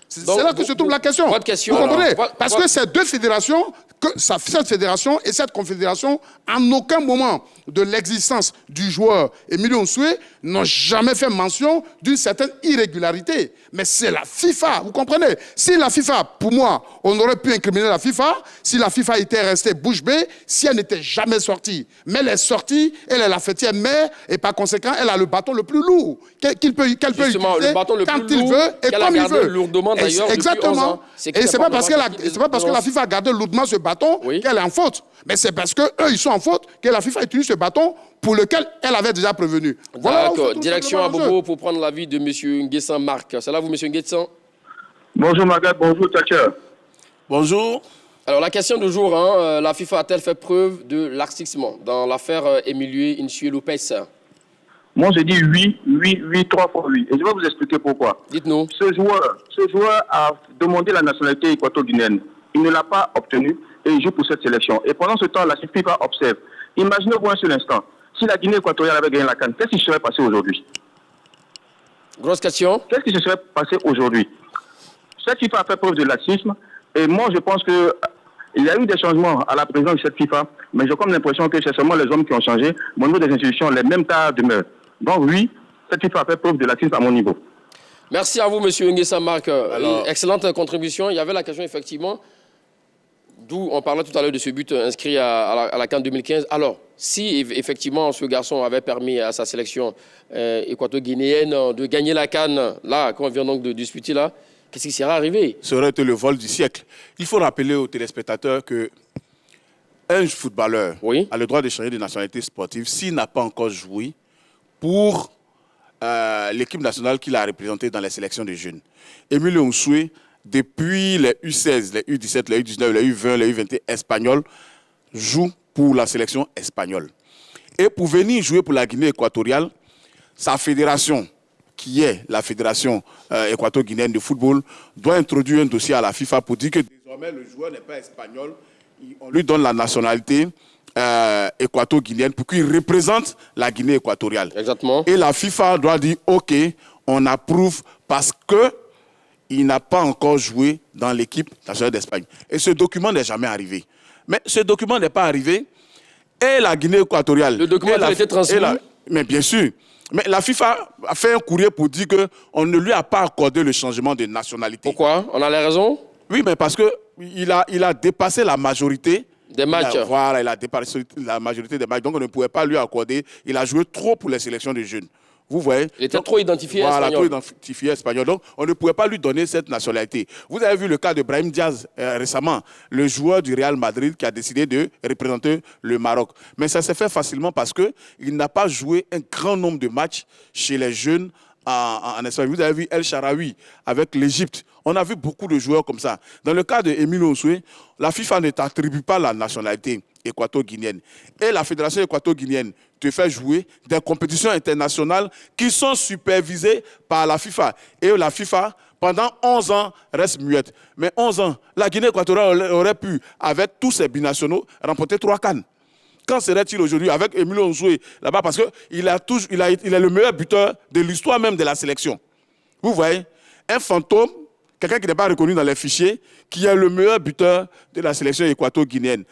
C'est là que se trouve la question. Votre question. Vous comprenez? Parce que ces deux fédérations, cette fédération et cette confédération, en aucun moment de l'existence du joueur Emilio Nsoué n'ont jamais fait mention d'une certaine irrégularité. Mais c'est la FIFA, vous comprenez? Si la FIFA, pour moi, on aurait pu incriminer la FIFA, si la FIFA était restée bouche bée, si elle n'était jamais sortie. Mais elle est sortie, elle est la fêtière mère, et par conséquent, elle a le bâton le plus lourd qu'elle peut utiliser quand il veut et comme il veut. Lourdement, exactement. Et c'est pas parce que la FIFA a gardé lourdement ce bâton qu'elle est en faute. Mais c'est parce qu'eux, ils sont en faute que la FIFA utilise ce bâton pour lequel elle avait déjà prévenu. D'accord. Direction à Bobo pour prendre l'avis de M. Nguessan Marc. C'est là vous, M. Nguessan? Bonjour Magat, bonjour Tchatcha. Bonjour. Alors la question du jour, la FIFA a-t-elle fait preuve de laxisme dans l'affaire Emilio Nsoué Lopez? Moi je dis oui, 3 fois oui. Et je vais vous expliquer pourquoi. Dites-nous. Ce joueur a demandé la nationalité équato-guinéenne. Il ne l'a pas obtenue et il joue pour cette sélection. Et pendant ce temps, la FIFA observe. Imaginez-vous un seul instant. Si la Guinée équatoriale avait gagné la CAN, qu'est-ce qui se serait passé aujourd'hui? Grosse question. Qu'est-ce qui se serait passé aujourd'hui? Cette FIFA a fait preuve de laxisme. Et moi, je pense qu'il y a eu des changements à la présidence de cette FIFA. Mais j'ai comme l'impression que c'est seulement les hommes qui ont changé. Mais au niveau des institutions, les mêmes tas demeurent. Donc oui, cette FIFA a fait preuve de laxisme à mon niveau. Merci à vous, M. Nguessan Marc. Excellente contribution. Il y avait la question, effectivement, d'où on parlait tout à l'heure de ce but inscrit à la CAN 2015. Alors, si effectivement ce garçon avait permis à sa sélection équato-guinéenne de gagner la CAN, là, qu'on vient donc de discuter là, qu'est-ce qui serait arrivé? Ça aurait été le vol du siècle. Il faut rappeler aux téléspectateurs qu'un footballeur a le droit de changer de nationalité sportive s'il n'a pas encore joué pour l'équipe nationale qu'il a représentée dans les sélections de jeunes. Emilio Nsoué, depuis les U16, les U17, les U19, les U20, les U21 espagnols, joue pour la sélection espagnole. Et pour venir jouer pour la Guinée équatoriale, sa fédération, qui est la fédération équato-guinéenne de football, doit introduire un dossier à la FIFA pour dire que désormais le joueur n'est pas espagnol, on lui donne la nationalité équato-guinéenne pour qu'il représente la Guinée équatoriale. Exactement. Et la FIFA doit dire OK, on approuve parce qu'il n'a pas encore joué dans l'équipe nationale d'Espagne. Et ce document n'est jamais arrivé. Mais ce document n'est pas arrivé et la Guinée équatoriale... Le document a été transmis. Mais bien sûr. Mais la FIFA a fait un courrier pour dire qu'on ne lui a pas accordé le changement de nationalité. Pourquoi? On a les raisons? Oui, mais parce qu'il a dépassé la majorité des matchs. Il a dépassé la majorité des matchs. Donc on ne pouvait pas lui accorder. Il a joué trop pour les sélections de jeunes. Vous voyez? Il était trop identifié espagnol. Trop identifié espagnol. Donc, on ne pouvait pas lui donner cette nationalité. Vous avez vu le cas de Brahim Diaz récemment, le joueur du Real Madrid qui a décidé de représenter le Maroc. Mais ça s'est fait facilement parce qu'il n'a pas joué un grand nombre de matchs chez les jeunes en Espagne. Vous avez vu El Shaarawy avec l'Égypte. On a vu beaucoup de joueurs comme ça. Dans le cas de Emilio Nsoué, la FIFA ne t'attribue pas la nationalité équato-guinéenne. Et la fédération équato-guinéenne te faire jouer des compétitions internationales qui sont supervisées par la FIFA. Et la FIFA, pendant 11 ans, reste muette. Mais 11 ans, la Guinée équatoriale aurait pu, avec tous ses binationaux, remporter 3 CAN. Qu'en serait-il aujourd'hui avec Emilio Nsoué là-bas? Parce qu'il est le meilleur buteur de l'histoire même de la sélection. Vous voyez, un fantôme, quelqu'un qui n'est pas reconnu dans les fichiers, qui est le meilleur buteur de la sélection équato-guinéenne.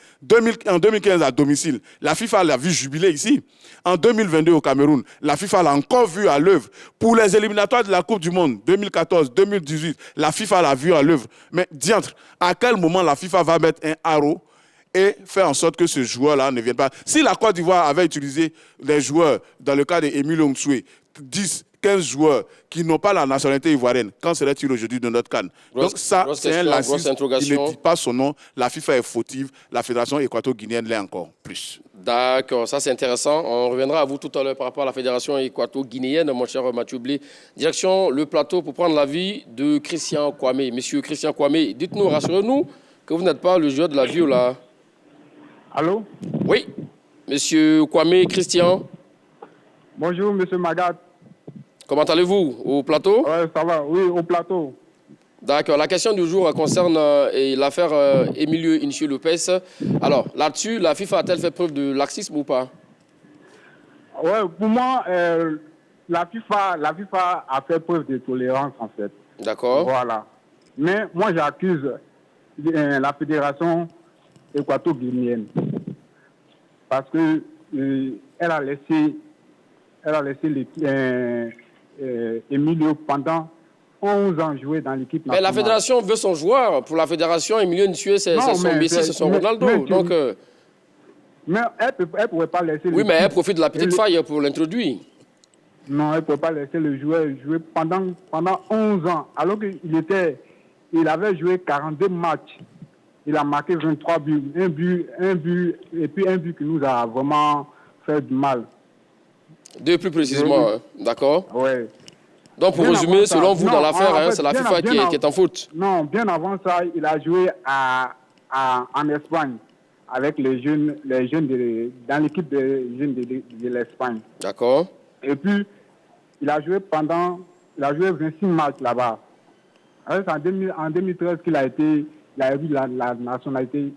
En 2015, à domicile, la FIFA l'a vu jubiler ici. En 2022, au Cameroun, la FIFA l'a encore vu à l'œuvre. Pour les éliminatoires de la Coupe du Monde, 2014, 2018, la FIFA l'a vu à l'œuvre. Mais diantre, à quel moment la FIFA va mettre un haro et faire en sorte que ce joueur-là ne vienne pas? Si la Côte d'Ivoire avait utilisé les joueurs, dans le cas d'Emile Nsoué, 10, 15 joueurs qui n'ont pas la nationalité ivoirienne, qu'en serait-il aujourd'hui de notre CAN? Donc ça, c'est un laxisme qui ne dit pas son nom. La FIFA est fautive, la Fédération équato-guinéenne l'est encore plus. D'accord, ça c'est intéressant. On reviendra à vous tout à l'heure par rapport à la Fédération équato-guinéenne, mon cher Mathieu Blé. Direction le plateau pour prendre l'avis de Christian Kwame. Monsieur Christian Kwame, dites-nous, rassurez-nous que vous n'êtes pas le joueur de la Viola. Allô? Oui, monsieur Kwame Christian. Bonjour, monsieur Magat. Comment allez-vous au plateau? Ouais, ça va, oui, au plateau. D'accord, la question du jour concerne l'affaire Emilio Nsoué Lopez. Alors, là-dessus, la FIFA a-t-elle fait preuve de laxisme ou pas? Ouais, pour moi, la FIFA a fait preuve de tolérance, en fait. D'accord. Voilà. Mais moi, j'accuse la fédération équato-guinéenne parce que elle a laissé Emilio pendant 11 ans jouer dans l'équipe nationale. Mais la fédération veut son joueur. Pour la fédération, Emilio Nsoué, c'est son Messi, c'est son Ronaldo. Mais elle ne pourrait pas laisser... Oui, mais elle profite de la petite faille pour l'introduire. Non, elle ne pourrait pas laisser le joueur jouer pendant 11 ans. Alors qu'il avait joué 42 matchs. Il a marqué 23 buts. Un but, et puis un but qui nous a vraiment fait du mal. Deux plus précisément, hein. D'accord. Ouais. Donc, pour résumer, selon vous, dans l'affaire, c'est la FIFA qui est en faute. Non, bien avant ça, il a joué en Espagne avec les jeunes dans l'équipe des jeunes de l'Espagne. D'accord. Et puis, il a joué 26 matchs là-bas. C'est en 2013 qu'il a eu la nationalité,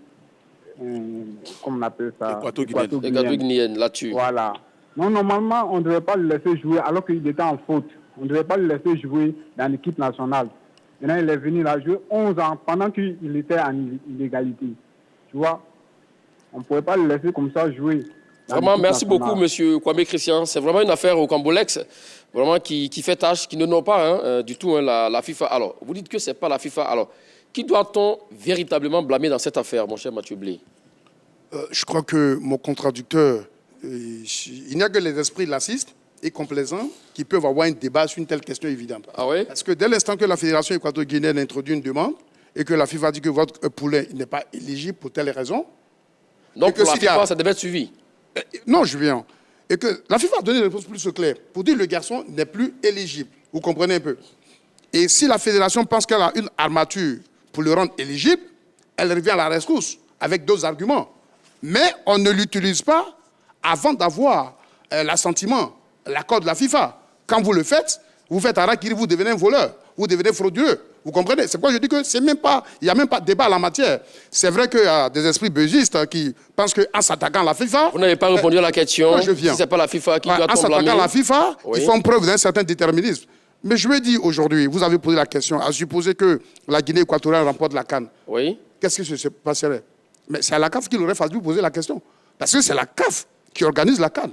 comment on appelle ça? Équato-guinéenne, là-dessus. Voilà. Non, normalement, on ne devait pas le laisser jouer alors qu'il était en faute. On ne devait pas le laisser jouer dans l'équipe nationale. Maintenant, il est venu là jouer 11 ans pendant qu'il était en illégalité. Tu vois, on ne pouvait pas le laisser comme ça jouer. Vraiment, merci beaucoup, monsieur Kwame Christian. C'est vraiment une affaire au Cambolex, vraiment qui fait tâche, qui ne n'ont pas du tout la FIFA. Alors, vous dites que ce n'est pas la FIFA. Alors, qui doit-on véritablement blâmer dans cette affaire, mon cher Mathieu Blé? Je crois que mon contradicteur, il n'y a que les esprits laxistes et complaisants qui peuvent avoir un débat sur une telle question évidente. Ah oui? Parce que dès l'instant que la Fédération équato-guinéenne introduit une demande et que la FIFA dit que votre poulet n'est pas éligible pour telle raison... Donc pour la FIFA, ça devait être suivi? Non, je viens. Et que la FIFA a donné une réponse plus claire pour dire que le garçon n'est plus éligible. Vous comprenez un peu? Et si la Fédération pense qu'elle a une armature pour le rendre éligible, elle revient à la rescousse avec d'autres arguments. Mais on ne l'utilise pas avant d'avoir l'assentiment, l'accord de la FIFA. Quand vous le faites, vous faites harakiri, vous devenez un voleur, vous devenez frauduleux. Vous comprenez? C'est pourquoi je dis que c'est même pas, il n'y a même pas de débat en la matière. C'est vrai qu'il y a des esprits bégistes qui pensent qu'en s'attaquant à la FIFA... Vous n'avez pas répondu à la question. Je viens. Si ce n'est pas la FIFA qui doit blâmer. En s'attaquant à la FIFA, oui, ils font preuve d'un certain déterminisme. Mais je veux dire aujourd'hui, vous avez posé la question, à supposer que la Guinée équatoriale remporte la CAN. Oui. Qu'est-ce qui se passerait? Mais c'est à la CAF qu'il aurait fallu poser la question. Parce que c'est la CAF qui organise la CAN.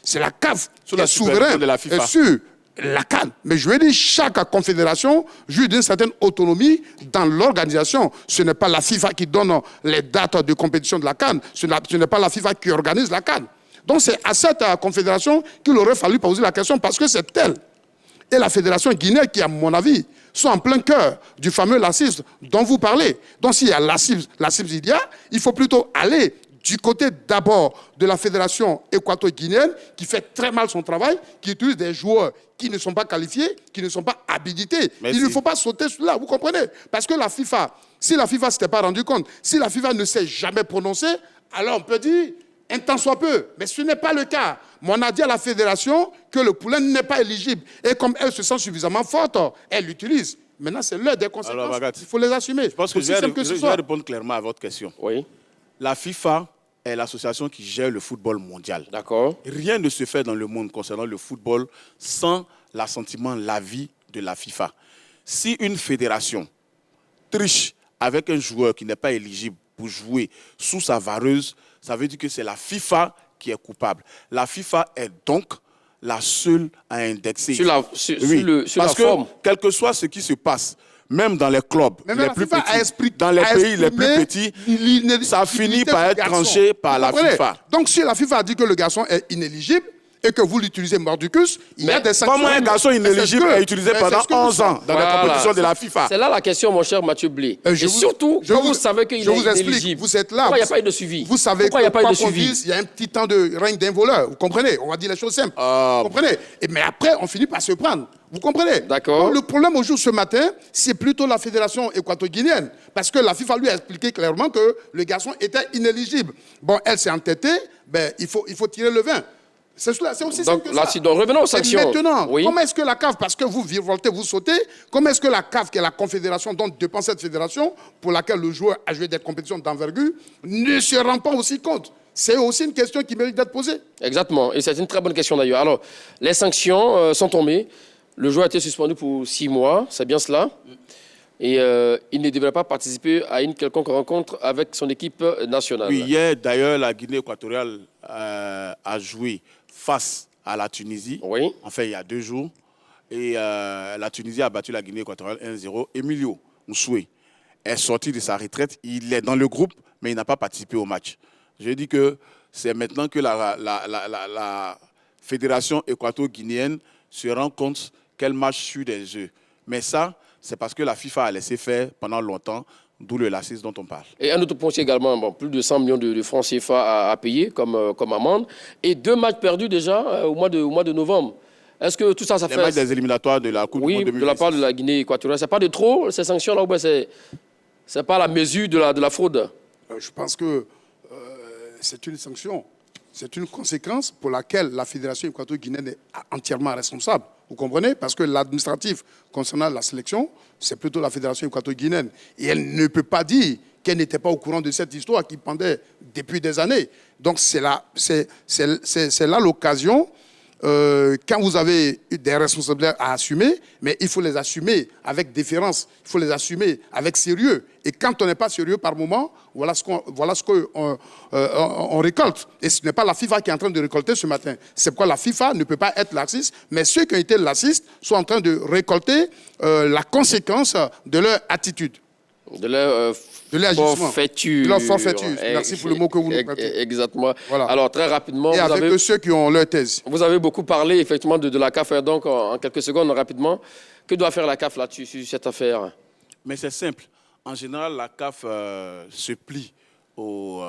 C'est la CAF qui est souveraine de la FIFA. sur la CAN. Mais je veux dire, chaque confédération joue d'une certaine autonomie dans l'organisation. Ce n'est pas la FIFA qui donne les dates de compétition de la CAN. Ce n'est pas la FIFA qui organise la CAN. Donc c'est à cette confédération qu'il aurait fallu poser la question parce que c'est elle et la fédération guinéenne qui, à mon avis, sont en plein cœur du fameux laxisme dont vous parlez. Donc s'il y a laxisme, il faut plutôt aller du côté d'abord de la fédération équato-guinéenne qui fait très mal son travail, qui utilise des joueurs qui ne sont pas qualifiés, qui ne sont pas habilités. Merci. Il ne faut pas sauter là, vous comprenez? Parce que la FIFA, si la FIFA ne s'était pas rendu compte, si la FIFA ne s'est jamais prononcée, alors on peut dire un tant soit peu. Mais ce n'est pas le cas. Mais on a dit à la fédération que le poulain n'est pas éligible. Et comme elle se sent suffisamment forte, elle l'utilise. Maintenant, c'est l'heure des conséquences. Alors, Magat, il faut les assumer. Je pense que Aussi je simple que ce vais soit. répondre clairement à votre question. Oui, La FIFA est l'association qui gère le football mondial. d'accord. Rien ne se fait dans le monde concernant le football sans l'assentiment, l'avis de la FIFA. Si une fédération triche avec un joueur qui n'est pas éligible pour jouer sous sa vareuse, ça veut dire que c'est la FIFA qui est coupable. La FIFA est donc la seule à indexer. Sur la Parce que, forme. quel que soit ce qui se passe, même dans les clubs Mais les la plus FIFA a petits, dans les pays les plus petits, ça finit par être tranché par la FIFA. Donc, si la FIFA a dit que le garçon est inéligible et que vous l'utilisez mordicus, il y a des sanctions. Comment un garçon inéligible est utilisé pendant 11 ans dans les compétitions de la FIFA? C'est là la question, mon cher Mathieu Blé. Et surtout, quand vous savez qu'il est inéligible, vous êtes là. pourquoi il n'y a pas eu de suivi? Vous savez pourquoi il n'y a pas eu de qu'on suivi? dise, il y a un petit temps de règne d'un voleur. Vous comprenez? On va dire les choses simples. Vous comprenez? Mais après, on finit par se prendre. Vous comprenez? D'accord. Le problème au jour ce matin, c'est plutôt la fédération équato-guinéenne. Parce que la FIFA lui a expliqué clairement que le garçon était inéligible. Bon, elle s'est entêtée, ben, il faut tirer le vin. C'est aussi simple que ça. Donc, revenons aux sanctions. Et maintenant, oui. comment est-ce que la CAF, parce que vous virevoltez, vous sautez, comment est-ce que la CAF, qui est la confédération dont dépend cette fédération, pour laquelle le joueur a joué des compétitions d'envergure, ne se rend pas aussi compte? C'est aussi une question qui mérite d'être posée. Exactement. Et c'est une très bonne question d'ailleurs. Alors, les sanctions sont tombées. Le joueur a été suspendu pour 6 mois. C'est bien cela. Et il ne devrait pas participer à une quelconque rencontre avec son équipe nationale. Oui, hier, d'ailleurs, la Guinée équatoriale a joué face à la Tunisie, Oui. enfin il y a 2 jours, et la Tunisie a battu la Guinée équatoriale 1-0. Emilio Nsoué est sorti de sa retraite, il est dans le groupe, mais il n'a pas participé au match. Je dis que c'est maintenant que la fédération équato-guinéenne se rend compte qu'elle marche sur des œufs. Mais ça, c'est parce que la FIFA a laissé faire pendant longtemps, d'où le lacisme dont on parle. Et un autre point également, bon, plus de 100 millions de francs CFA à payer comme amende. Et 2 matchs perdus déjà au mois de novembre. Est-ce que tout ça, ça Les fait... matchs des éliminatoires de la Coupe du Monde Oui, 2026. de la part de la Guinée équatoriale. C'est pas de trop, ces sanctions-là, ou bien c'est pas la mesure de la fraude? Je pense que c'est une sanction. C'est une conséquence pour laquelle la fédération équato-guinéenne est entièrement responsable. Vous comprenez? Parce que l'administratif concernant la sélection, c'est plutôt la fédération équato-guinéenne. Et elle ne peut pas dire qu'elle n'était pas au courant de cette histoire qui pendait depuis des années. Donc c'est là l'occasion, quand vous avez des responsabilités à assumer, mais il faut les assumer avec déférence, il faut les assumer avec sérieux. Et quand on n'est pas sérieux par moment, voilà ce qu'on récolte. Et ce n'est pas la FIFA qui est en train de récolter ce matin. C'est pourquoi la FIFA ne peut pas être laxiste, mais ceux qui ont été laxistes sont en train de récolter la conséquence de leur attitude. De leur forfaiture. De leur forfaiture. Merci pour le mot que vous nous prêtez. Exactement. Voilà. Alors, très rapidement, Et avec ceux qui ont leur thèse. vous avez beaucoup parlé, effectivement, de la CAF. Donc, en quelques secondes, rapidement, que doit faire la CAF là-dessus, sur cette affaire? Mais c'est simple. En général, la CAF se plie aux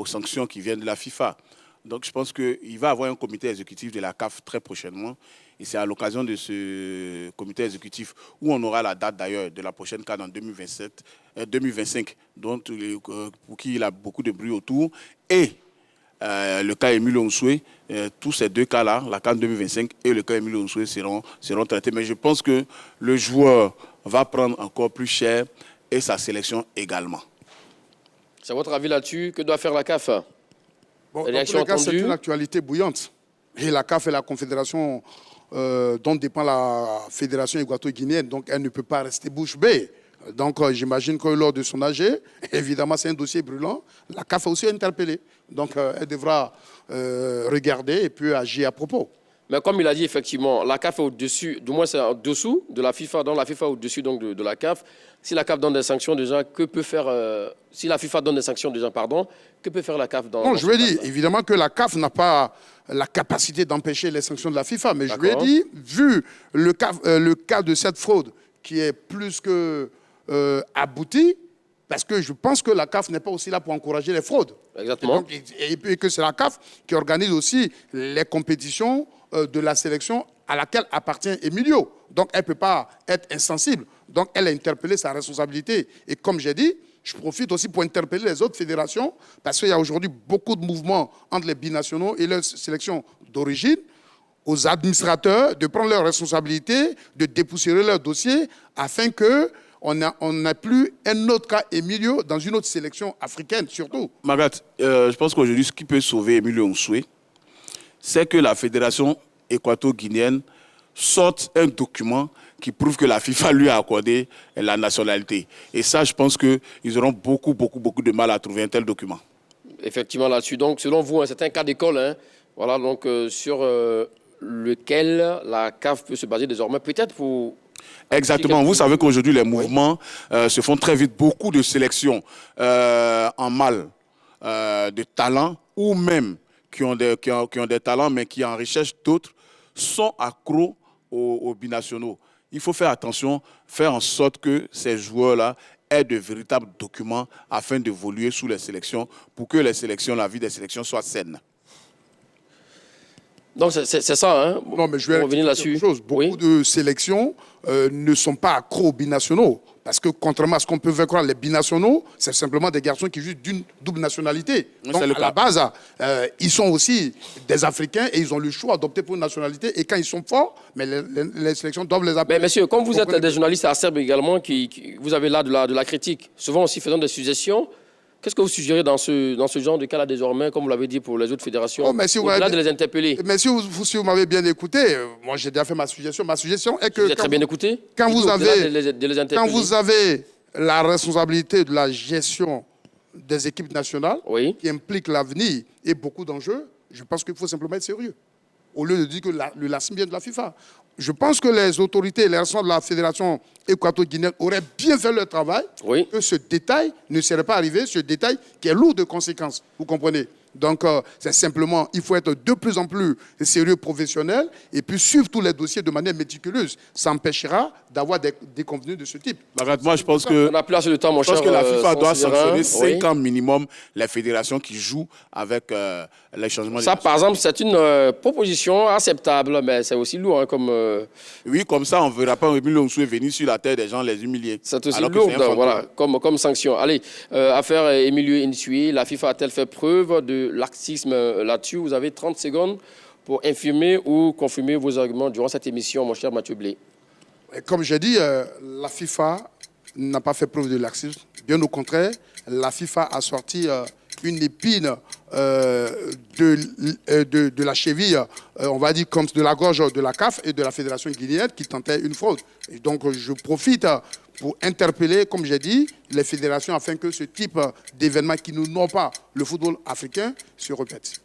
sanctions qui viennent de la FIFA. Donc, je pense qu'il va y avoir un comité exécutif de la CAF très prochainement. Et c'est à l'occasion de ce comité exécutif où on aura la date d'ailleurs de la prochaine CAN en 2025, pour qui il a beaucoup de bruit autour. Et le cas Emilio Nsoué, tous ces 2 cas-là, la CAN 2025 et le cas Emilio Nsoué seront traités. Mais je pense que le joueur va prendre encore plus cher et sa sélection également. C'est votre avis là-dessus? Que doit faire la CAF? Bon, dans tous les cas, c'est une actualité bouillante. Et la CAF est la confédération dont dépend la fédération équato-guinéenne. Donc, elle ne peut pas rester bouche bée. Donc, j'imagine que lors de son AG, évidemment, c'est un dossier brûlant. La CAF a aussi interpellé. Donc, elle devra regarder et puis agir à propos. Mais comme il a dit, effectivement, la CAF est au-dessus, du moins c'est en dessous de la FIFA, donc la FIFA est au-dessus donc, de la CAF. Si la CAF donne des sanctions déjà, que peut faire... si la FIFA donne des sanctions déjà, pardon, que peut faire la CAF dans... Non, je lui ai dit, évidemment que la CAF n'a pas la capacité d'empêcher les sanctions de la FIFA, mais je lui ai dit, vu le cas de cette fraude qui est plus que abouti, parce que je pense que la CAF n'est pas aussi là pour encourager les fraudes. Exactement. Et puis que c'est la CAF qui organise aussi les compétitions de la sélection à laquelle appartient Emilio. Donc, elle ne peut pas être insensible. Donc, elle a interpellé sa responsabilité. Et comme j'ai dit, je profite aussi pour interpeller les autres fédérations, parce qu'il y a aujourd'hui beaucoup de mouvements entre les binationaux et leurs sélections d'origine, aux administrateurs de prendre leurs responsabilités, de dépoussiérer leurs dossiers, afin qu'on n'a plus un autre cas Emilio dans une autre sélection africaine, surtout. Magat, je pense qu'aujourd'hui, ce qui peut sauver Emilio Nsoué, c'est que la fédération équato-guinéenne sorte un document qui prouve que la FIFA lui a accordé la nationalité. Et ça, je pense qu'ils auront beaucoup de mal à trouver un tel document. Effectivement, là-dessus. Donc, selon vous, c'est un cas d'école, hein, voilà, donc, sur lequel la CAF peut se baser désormais, peut-être pour... Exactement. Vous savez qu'aujourd'hui, les mouvements se font très vite. Beaucoup de sélections en mal de talents ou même qui ont des talents mais qui en recherchent d'autres sont accros aux binationaux. Il faut faire attention, faire en sorte que ces joueurs-là aient de véritables documents afin d'évoluer sous les sélections pour que la vie des sélections soit saine. Donc, c'est ça, hein? Non, mais je vais revenir là-dessus. Beaucoup de sélections ne sont pas accros aux binationaux. Parce que, contrairement à ce qu'on peut faire croire, les binationaux, c'est simplement des garçons qui jouent d'une double nationalité. Donc, à la base, ils sont aussi des Africains et ils ont le choix d'opter pour une nationalité. Et quand ils sont forts, mais les sélections doivent les appeler. Mais messieurs, comme vous êtes des journalistes acerbes également, vous avez là de la critique, souvent aussi faisant des suggestions, qu'est-ce que vous suggérez dans ce genre de cas-là désormais, comme vous l'avez dit pour les autres fédérations, au-delà de les interpeller? Mais si vous m'avez bien écouté, moi j'ai déjà fait ma suggestion. Ma suggestion est que... Vous êtes très bien écouté. Quand vous avez la responsabilité de la gestion des équipes nationales, qui implique l'avenir et beaucoup d'enjeux, je pense qu'il faut simplement être sérieux. Au lieu de dire que le LACIM vient de la FIFA. Je pense que les autorités, les responsables de la Fédération équato-guinéenne auraient bien fait leur travail, que ce détail ne serait pas arrivé, ce détail qui est lourd de conséquences, vous comprenez? Donc, c'est simplement, il faut être de plus en plus sérieux, professionnel, et puis suivre tous les dossiers de manière méticuleuse. Ça empêchera d'avoir des déconvenues de ce type. Moi, je pense que, on n'a plus assez de temps, mon cher. Je pense que la FIFA doit sanctionner 5 ans minimum les fédérations qui jouent avec les changements. Ça, par exemple, c'est une proposition acceptable, mais c'est aussi lourd, hein, comme... Oui, comme ça, on ne verra pas Emilio Nsoué venir sur la terre des gens les humilier. C'est aussi lourd, voilà, comme sanction. Allez, affaire Emilio Nsoué, la FIFA a-t-elle fait preuve de laxisme là-dessus? Vous avez 30 secondes pour infirmer ou confirmer vos arguments durant cette émission, mon cher Mathieu Blé. Comme j'ai dit, la FIFA n'a pas fait preuve de laxisme. Bien au contraire, la FIFA a sorti une épine de la cheville, on va dire comme de la gorge de la CAF et de la Fédération guinéenne qui tentait une fraude. Et donc je profite pour interpeller, comme j'ai dit, les fédérations afin que ce type d'événements qui n'honorent pas le football africain se répète.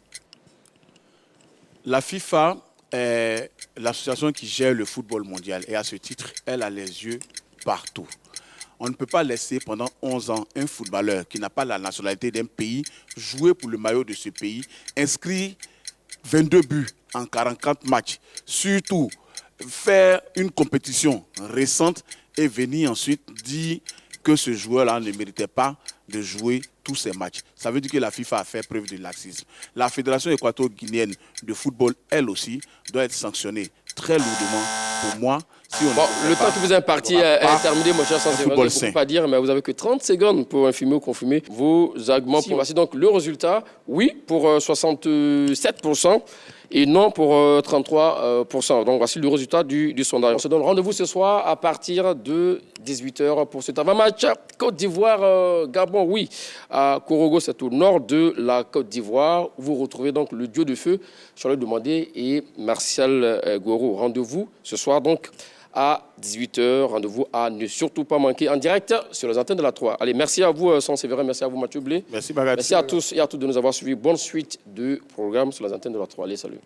La FIFA est l'association qui gère le football mondial et à ce titre, elle a les yeux partout. On ne peut pas laisser pendant 11 ans un footballeur qui n'a pas la nationalité d'un pays jouer pour le maillot de ce pays, inscrire 22 buts en 44 matchs, surtout faire une compétition récente et venir ensuite dire que ce joueur-là ne méritait pas de jouer tous ces matchs. Ça veut dire que la FIFA a fait preuve de laxisme. La Fédération équato-guinéenne de football, elle aussi, doit être sanctionnée très lourdement. Pour moi, si on le temps que vous imparti est terminé, mon cher Sansé. Je ne peux pas dire, mais vous n'avez que 30 secondes pour infirmer ou confirmer vos arguments. Voici donc le résultat. Oui, pour 67%. Et non pour 33%. Donc, voici le résultat du sondage. On se donne rendez-vous ce soir à partir de 18h pour cet avant-match. Côte d'Ivoire, Gabon, oui. À Korogo, c'est au nord de la Côte d'Ivoire. Vous retrouvez donc le dieu de feu, Charles Demandé et Martial Goro. Rendez-vous ce soir donc à 18h. Rendez-vous à ne surtout pas manquer en direct sur les antennes de la 3. Allez, merci à vous, Séverin. Merci à vous, Mathieu Blé. Merci, Bagat. Merci à tous et à toutes de nous avoir suivis. Bonne suite de programme sur les antennes de la 3. Allez, salut.